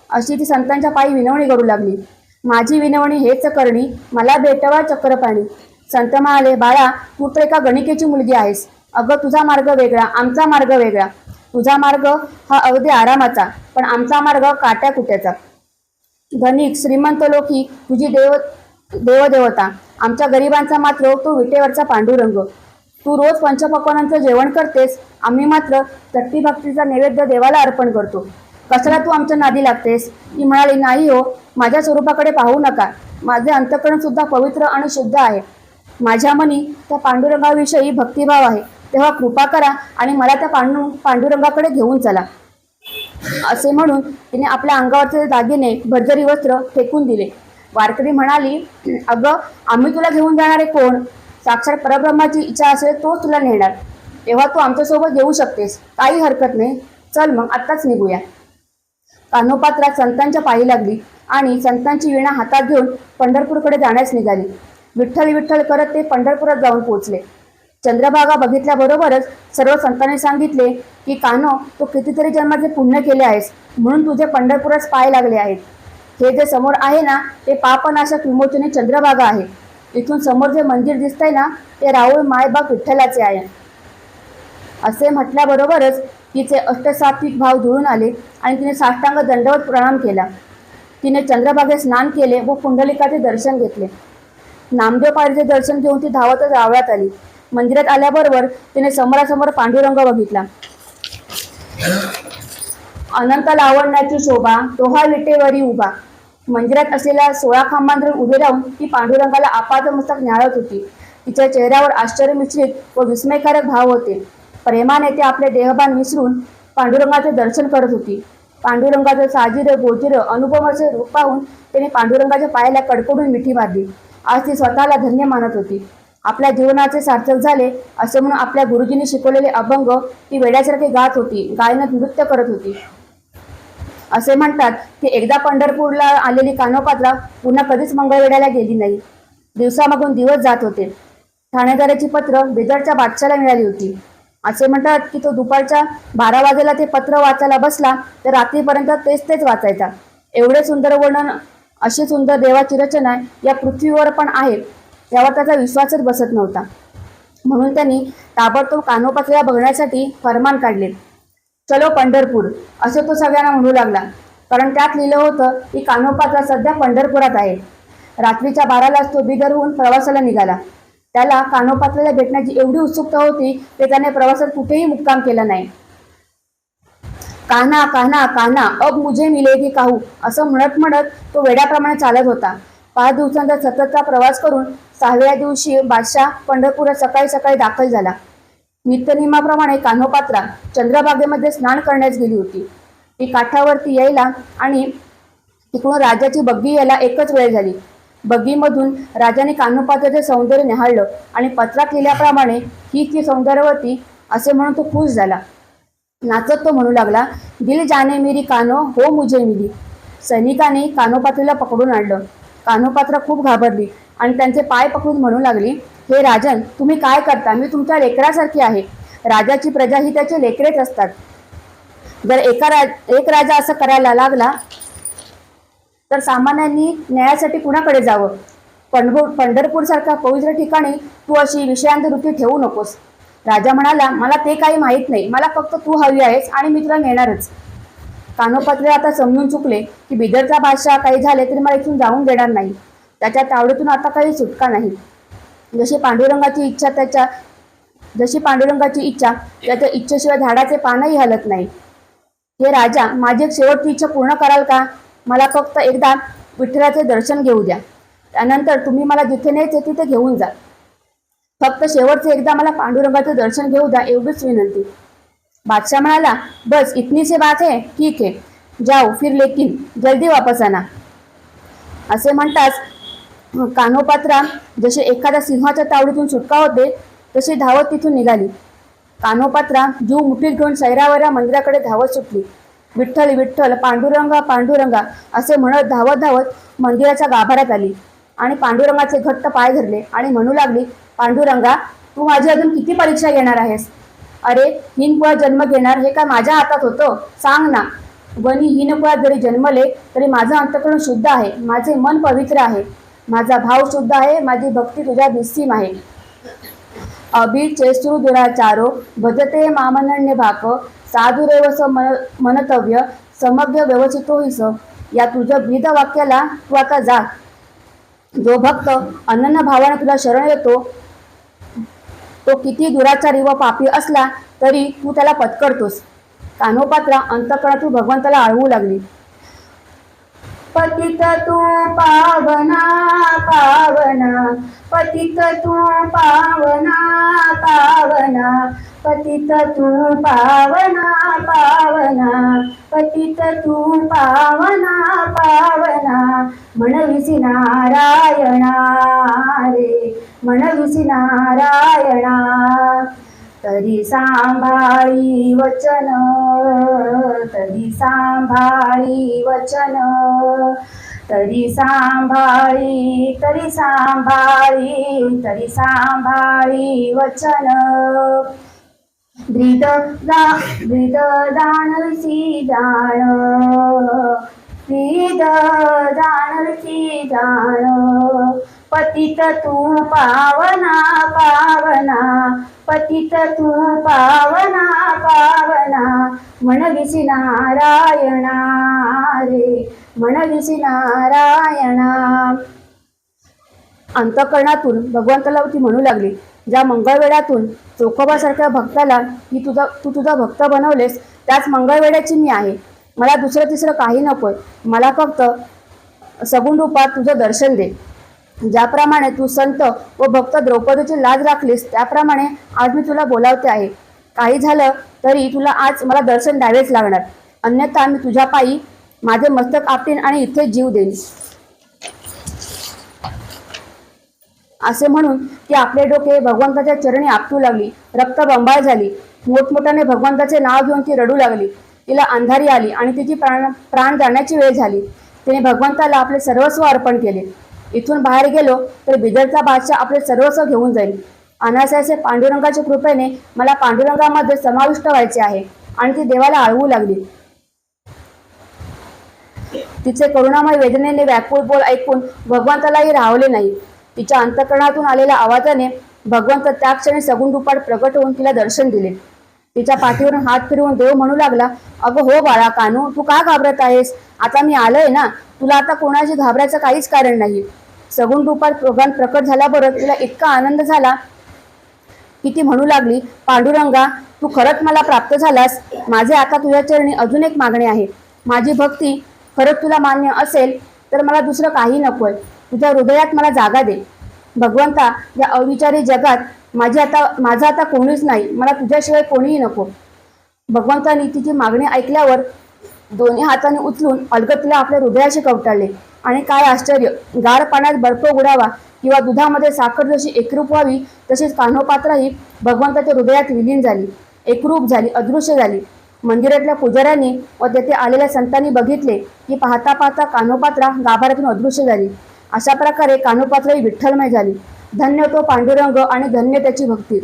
अशी ती संतांच्या पायी विनवणी करू लागली. माझी विनवणी हेच करणी, मला भेटवा चक्रपाणी. संत म्हणाले, बाळा, तू तर एका गणिकेची मुलगी आहेस. अगं, तुझा मार्ग वेगळा, आमचा मार्ग वेगळा. तुझा मार्ग हा अगदी आरामाचा, पण आमचा मार्ग काट्याकुट्याचा. धनिक श्रीमंत लोकी तुझी देवदेवता, आमच्या गरिबांचा मात्र तो विटेवरचा पांडुरंग. तू रोज पंचपक्वान्नांचं जेवण करतेस, आम्ही मात्र चट्टी भक्तीचा नैवेद्य देवाला अर्पण करतो. कशाला तू आमच्या नादी लागतेस? ती म्हणाली, नाही हो, माझ्या स्वरूपाकडे पाहू नका. माझे अंतःकरण सुद्धा पवित्र आणि शुद्ध आहे. माझ्या मनी त्या पांडुरंगाविषयी भक्तिभाव आहे. तेव्हा कृपा करा आणि मला त्या पांडुरंगाकडे घेऊन चला. असे म्हणून तिने आपल्या अंगावरचे दागिने, भरजरी वस्त्र फेकून दिले. वारकरी म्हणाली, अगं, आम्ही तुला घेऊन जाणारे कोण? साक्षात परब्रह्माची इच्छा असेल तो तुला नेणार. तेव्हा तू आमच्यासोबत येऊ शकतेस, काही हरकत नाही. चल मग आत्ताच निघूया. कान्होपात्रा संतांच्या पायी लागली आणि संतांची वीणा हातात घेऊन पंढरपूरकडे जाण्यास निघाली. विठ्ठल विठ्ठल करत ते पंढरपुरात जाऊन पोहोचले. चंद्रभागा बघितल्याबरोबरच सर्व संतांनी सांगितले की, कान्हो, तू कितीतरी जन्माचे पुण्य केले आहेस, म्हणून तुझे पंढरपुरात पाय लागले आहेत. हे जे समोर आहे ना, ते पापनाशक विमोचनी चंद्रभागा आहे. इथून समोर जे मंदिर दिसतंय ना, ते राऊळ मायबाप विठ्ठलाचे आहे. असे म्हटल्याबरोबरच तिचे अष्टसात्विक भाव जुळून आले आणि तिने साष्टांग दंडवत प्रणाम केला. तिने चंद्रभागेत स्नान केले व पुंडलिकाचे दर्शन घेतले. नामदेव पायरीचे दर्शन घेऊन ती धावतच रावळात आली. मंदिरात आल्याबरोबर तिने समोरासमोर पांडुरंग बघितला. अनंत लावण्याची शोभा, तो हा विटेवरी उभा. मंदिरात असलेल्या 16 खांबांवर उभे राहून ती पांडुरंगाला आपादमस्तक न्याहाळत होती. तिच्या चेहऱ्यावर आश्चर्य मिश्रित व विस्मयकारक भाव होते. प्रेमाने ती आपले देहभान विसरून पांडुरंगाचे दर्शन करत होती. पांडुरंगाचे साजिर गोजिर अनुपमाचे रूप पाहून तिने पांडुरंगाच्या पायाला कडकडून मिठी मारली. आज ती स्वतःला धन्य मानत होती. आपल्या जीवनाचे सार्थक झाले असे म्हणून आपल्या गुरुजींनी शिकवलेले अभंग ती वेड्यासारखे गात होती, गायनात नृत्य करत होती. असे म्हणतात की एकदा पंढरपूरला आलेली कान्होपात्रा पुन्हा कधीच मंगळवेढ्याला गेली नाही. दिवसामागून दिवस जात होते. ठाणेदाराची पत्र बिदरच्या बादशाला मिळाली होती. असे म्हणतात की तो दुपारच्या 12 वाजेला ते पत्र वाचायला बसला तर रात्रीपर्यंत तेच वाचायचा. एवढे सुंदर वर्णन, अशी सुंदर देवाची रचना या पृथ्वीवर पण आहे यावर त्याचा विश्वासच बसत नव्हता. म्हणून त्यांनी ताबडतोब कान्होपात्राला बघण्यासाठी फरमान काढले. चलो पंढरपूर, असे तो सगळ्यांना म्हणू लागला. कारण त्यात लिहिलं होतं की कान्होपात्रा सध्या पंढरपुरात आहे. रात्रीच्या 12लाच तो बिदरहून प्रवासाला निघाला. त्याला कान्होपात्राला भेटण्याची एवढी उत्सुकता होती की त्याने प्रवासात कुठेही मुक्काम केला नाही. कान्हा कान्हा कान्हा अब मुझे मिलेगी काहू, असं म्हणत तो वेड्याप्रमाणे चालत होता. 5 दिवसांचा सततचा प्रवास करून 6व्या दिवशी बादशाह पंढरपुरात सकाळी सकाळी दाखल झाला. नित्यनियमाप्रमाणे कान्होपात्रा चंद्रभागेमध्ये स्नान करण्यास गेली होती. ती काठावरती यायला आणि तिकडून राजाची बग्गी यायला एकच वेळ झाली. बग्गीमधून राजाने कान्होपात्राचे सौंदर्य निहाळलं आणि पत्रात लिहिल्याप्रमाणे ही ती सौंदर्यवती असे म्हणून तो खुश झाला. नाचत तो म्हणू लागला, दिल जाने मेरी कान्हो हो मुझे मिली. सैनिकांनी कान्होपात्राला पकडून आणलं. कान्होपात्रा खूप घाबरली आणि त्यांचे पाय पकडून म्हणू लागली, हे राजन, तुम्ही काय करता? मी तुमच्या लेकरासारखी आहे. राजाची प्रजा ही त्याचे लेकरेच असतात. जर एक राजा असं करायला लागला तर सामान्यांनी न्यायासाठी कुणाकडे जावं? पंढरपूर सारख्या पवित्र ठिकाणी तू अशी विषयांत वृत्ती ठेवू नकोस. राजा म्हणाला, मला ते काही माहीत नाही, मला फक्त तू हवी आहेस आणि मी तुला नेणारच. कान्होपात्रे आता समजून चुकले की बिदरचा बादशाह काही झाले तरी मला इथून जाऊन देणार नाही. त्याच्या तावडीतून आता काही सुटका नाही. जशी पांडुरंगाची इच्छा त्याच्या इच्छेशिवाय झाडाचे पानही हलत नाही. हे राजा, माझी एक शेवटची इच्छा पूर्ण कराल का? मला फक्त एकदा विठ्ठलाचे दर्शन घेऊ द्या. त्यानंतर तुम्ही मला जिथे न्यायचे तिथे घेऊन जा. फक्त शेवटचे एकदा मला पांडुरंगाचे दर्शन घेऊ द्या, एवढीच विनंती. बादशाह म्हणाला, बस इतनी सी बात है, ठीक है, जाओ फिर लेकिन जल्दी वापस आना. असे म्हणताच कान्होपात्रा जसे एखाद्या सिंहाच्या तावडीतून सुटका होते तशी धावत तिथून निघाली. कान्होपात्रा जीव मुठीत घेऊन सैरावऱ्या मंदिराकडे धावत सुटली. विठ्ठल विठ्ठल, पांडुरंगा पांडुरंगा असे म्हणत धावत धावत मंदिराच्या गाभाऱ्यात आली आणि पांडुरंगाचे घट्ट पाय धरले आणि म्हणू लागली, पांडुरंगा, तू माझी अजून किती परीक्षा घेणार आहेस? अरे, हीनकुळात जन्म घेणार हे काय माझ्या हातात होतं? सांग ना. वनी हीनकुळात जरी जन्मले तरी माझं अंतःकरण शुद्ध आहे, माझे मन पवित्र आहे, माझा भाव शुद्ध आहे, माझी भक्ती तुझ्या निस्सीम आहे. अभिचेसु दुराचारो भजते मामनन्य भाक साधुरेव स मनतव्य समग्र व्यवसितो हिस. या तुझ्या विविध वाक्याला तू आता जा. जो भक्त अनन्य भावाने तुला शरण येतो तो किती दुराचारी व पापी असला तरी तू त्याला पत्करतोस. कान्होपात्रा अंतःकरणातून भगवंताला आळवू लागली. पतित तू पावना पावना, पतित तू पावना पावना, पतित तू पावना पावना, पतित तू पावना पावना. म्हणविसी नारायणा रे, म्हणविसी नारायणा. तरी सांभाळी वचन, तरी सांभाळी वचन, तरी सांभाळी, तरी सांभाळी, तरी सांभाळी वचन. ब्रीद जाणविसी जाण, ब्रीद जाणविसी जाण. पतित तू पावना पावना, पतित तू पावना पावना. म्हणविसी नारायणा रे, म्हणविसी नारायणा. अंतःकरणातून भगवंताला ती म्हणू लागली, ज्या मंगळवेढ्यातून चोखोबासारख्या भक्ताला तू तुझा भक्त बनवलेस त्याच मंगळवेढ्याची मी आहे. मला दुसरं तिसरं काही नकोय. मला फक्त सगुण रूपात तुझं दर्शन दे. ज्याप्रमाणे तू संत व भक्त द्रौपदीची लाज राखलीस त्याप्रमाणे आज मी तुला बोलावते आहे. काही झालं तरी तुला आज मला दर्शन द्यावेच लागणार, अन्यथा मी तुझ्या पायी माझे मस्तक आपटीन आणि इथे जीव देईन. असे म्हणून ती आपले डोके भगवंताच्या चरणी आपटू लागली. रक्त बंबाळ झाली. मोठमोठ्याने भगवंताचे नाव घेऊन ती रडू लागली. तिला अंधारी आली आणि तिची प्राण जाण्याची वेळ झाली. तिने भगवंताला आपले सर्वस्व अर्पण केले. इथून बाहेर गेलो तर बिदरचा बादशाह आपले सर्वस्व घेऊन जाईल. अनायासे पांडुरंगाच्या कृपेने मला पांडुरंगामध्ये समाविष्ट व्हायचे आहे. आणि ती देवाला आळवू लागली. तिचे करुणामय वेदनेने व्याकुळ बोल ऐकून भगवंतालाही राहवले नाही. तिच्या अंतःकरणातून आलेल्या आवाजाने भगवंत त्या क्षणी सगुण रूपात प्रकट होऊन तिला दर्शन दिले. तिच्या पाठीवरून हात फिरवून देव म्हणू लागला, अगं हो बाळा कानू, तू का घाबरत आहेस? आता मी आलोय ना, तुला आता कोणाशी घाबरायचं काहीच कारण नाही. सगुण रूपात भगवान प्रकट झाल्याबरोबर तिला इतका आनंद झाला की ती म्हणू लागली, पांडुरंगा, तू खरंच मला प्राप्त झालास. माझे आता तुझ्या चरणी अजून एक मागणी आहे. माझी भक्ती खरंच तुला मान्य असेल तर मला दुसरं काही नकोय. तुझ्या हृदयात मला जागा दे. भगवंता, या अविचारी जगात माझं आता कोणीच नाही. मला तुझ्याशिवाय कोणीही नको. भगवंतांनी तिची मागणी ऐकल्यावर दोन्ही हाताने उचलून अलगदला आपल्या हृदयाशी कवटाळले. आणि काय आश्चर्य, गार पाण्यात बर्फ उडावा किंवा दुधामध्ये साखर जशी एकरूप व्हावी तशीच कान्होपात्राही भगवंताच्या हृदयात विलीन झाली, एकरूप झाली, अदृश्य झाली. मंदिरातल्या पुजाऱ्यांनी व तेथे आलेल्या संतांनी बघितले की पाहता पाहता कान्होपात्रा गाभाऱ्यातून अदृश्य झाली. अशा प्रकारे कान्होपात्राही विठ्ठलमय झाली. धन्य तो पांडुरंग आणि धन्य त्याची भक्ती.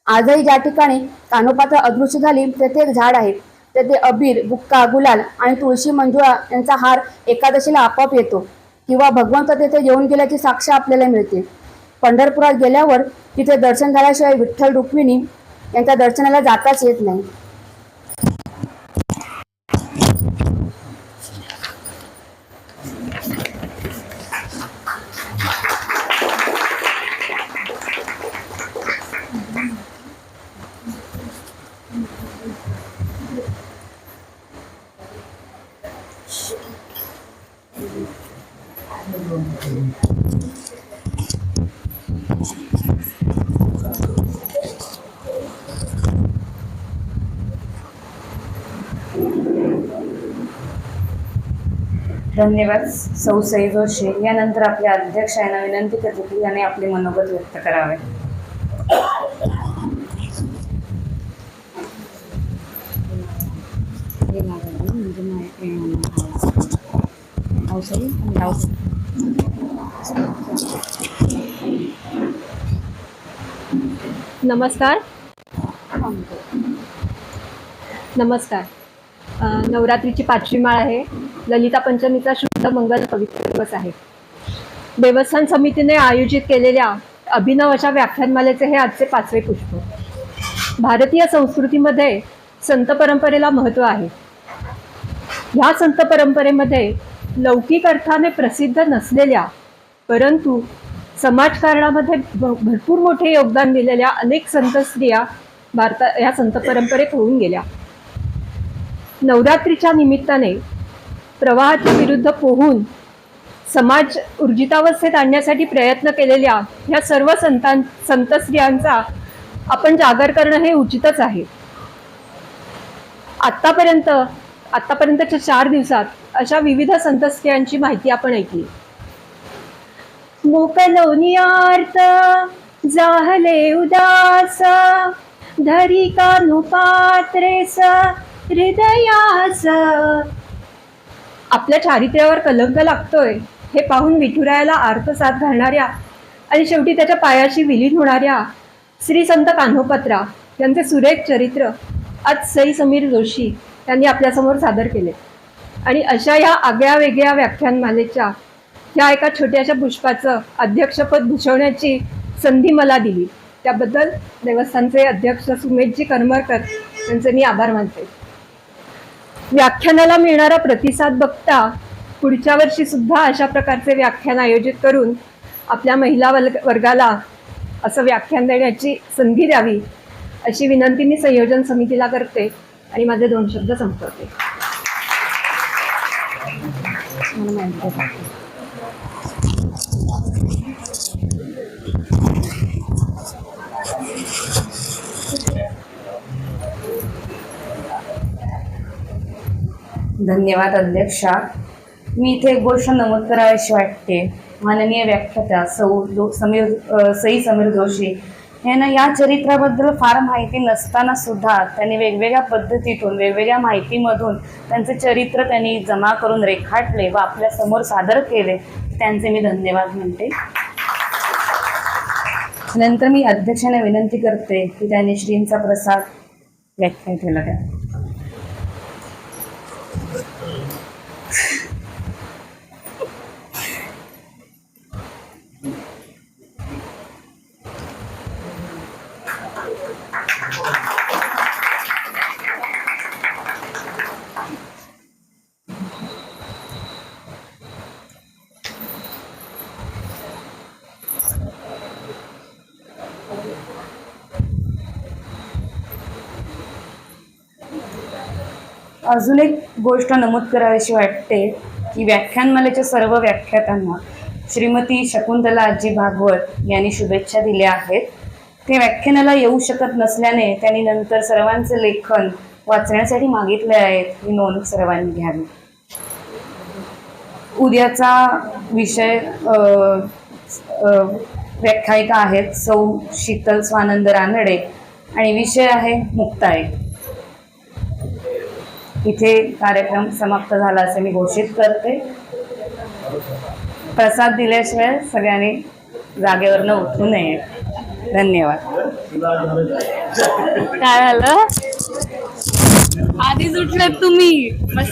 आजही ज्या ठिकाणी कान्होपात्रा अदृश्य झाली तेथे एक झाड आहे. तेथे अबीर, बुक्का, गुलाल आणि तुळशी मंजुळा यांचा हार एकादशीला आपोआप येतो किंवा भगवंत तेथे येऊन गेल्याची साक्ष आपल्याला मिळते. पंढरपुरात गेल्यावर तिथे दर्शन झाल्याशिवाय विठ्ठल रुक्मिणी यांच्या दर्शनाला जाताच येत नाही. धन्यवाद सौ सई जोशी. यानंतर आपल्या अध्यक्ष यांना विनंती करते की याने आपले मनोगत व्यक्त करावे. नमस्कार. नवरात्रीची 5वी माळ आहे. ललिता पंचमीचा शुद्ध मंगल पवित्र दिवस आहे. देवस्थान समितीने आयोजित केलेल्या अभिनव अशा व्याख्यानमालेचे हे आजचे 5वे पुष्प. भारतीय संस्कृतीमध्ये संत परंपरेला महत्त्व आहे. ह्या संत परंपरेमध्ये लौकिक अर्थाने प्रसिद्ध नसलेल्या परंतु समाजकारणामध्ये भरपूर मोठे योगदान दिलेल्या अनेक संत स्त्रिया ह्या संत परंपरेत होऊन गेल्या. नवरात्रीच्या निमित्ताने प्रवाहाच्या विरुद्ध पोहून समाज ऊर्जितावस्थेत आणण्यासाठी प्रयत्न केलेल्या ह्या सर्व संत स्त्रियांचा आपण जागर करणं हे उचितच आहे. आत्तापर्यंतच्या 4 दिवसात अशा विविध संत स्त्रियांची माहिती आपण ऐकली. मोकलोनियार्थ जाहले उदास धरी कानुपात्रेस हृदयास. आपल्या चारित्र्यावर कलंक लागतोय हे पाहून विठुरायाला आर्तसाद घालणाऱ्या आणि शेवटी त्याच्या पायाशी विलीन होणाऱ्या श्री संत कान्होपत्रा यांचे सुरेख चरित्र आज सई समीर जोशी यांनी आपल्यासमोर सादर केले. आणि अशा या आगळ्या वेगळ्या व्याख्यानमालेच्या ह्या एका छोट्याशा पुष्पाचं अध्यक्षपद भूषवण्याची संधी मला दिली त्याबद्दल देवस्थानचे अध्यक्ष सुमेशजी करमरकर यांचे मी आभार मानते. व्याख्यानाला मिळणारा प्रतिसाद बघता पुढच्या वर्षी सुद्धा अशा प्रकारचे व्याख्यान आयोजित करून आपल्या महिला वर्गाला असं व्याख्यान देण्याची संधी द्यावी अशी विनंती मी संयोजन समितीला करते आणि माझे 2 शब्द संपवते. धन्यवाद अध्यक्षा. मी इथे एक गोष्ट नमूद करावीशी वाटते. माननीय व्याख्याता सई समीर जोशी यांना या चरित्राबद्दल फार माहिती नसताना सुद्धा त्यांनी वेगवेगळ्या पद्धतीतून वेगवेगळ्या माहितीमधून त्यांचे चरित्र त्यांनी जमा करून रेखाटले व आपल्यासमोर सादर केले. त्यांचे मी धन्यवाद म्हणते. नंतर मी अध्यक्षांना विनंती करते की त्यांनी श्रींचा प्रसाद व्याख्यातेला द्या. अजून एक गोष्ट नमूद करावीशी वाटते की व्याख्यानमालेच्या सर्व व्याख्यात्यांना श्रीमती शकुंतला आजी भागवत यांनी शुभेच्छा दिल्या आहेत. ते व्याख्यानाला येऊ शकत नसल्याने त्यांनी नंतर सर्वांचे लेखन वाचण्यासाठी मागितले आहेत. ही नोंद सर्वांनी घ्यावी. उद्याचा विषय व्याख्यायिका आहेत सौ शीतल स्वानंद रानडे आणि विषय आहे मुक्ताई. इथे कार्यक्रम समाप्त झाला असे मी घोषित करते. प्रसाद दिल्याशिवाय सगळ्यांनी जागेवरनं उठू नये. धन्यवाद. काय झालं? आधीच उठलात तुम्ही.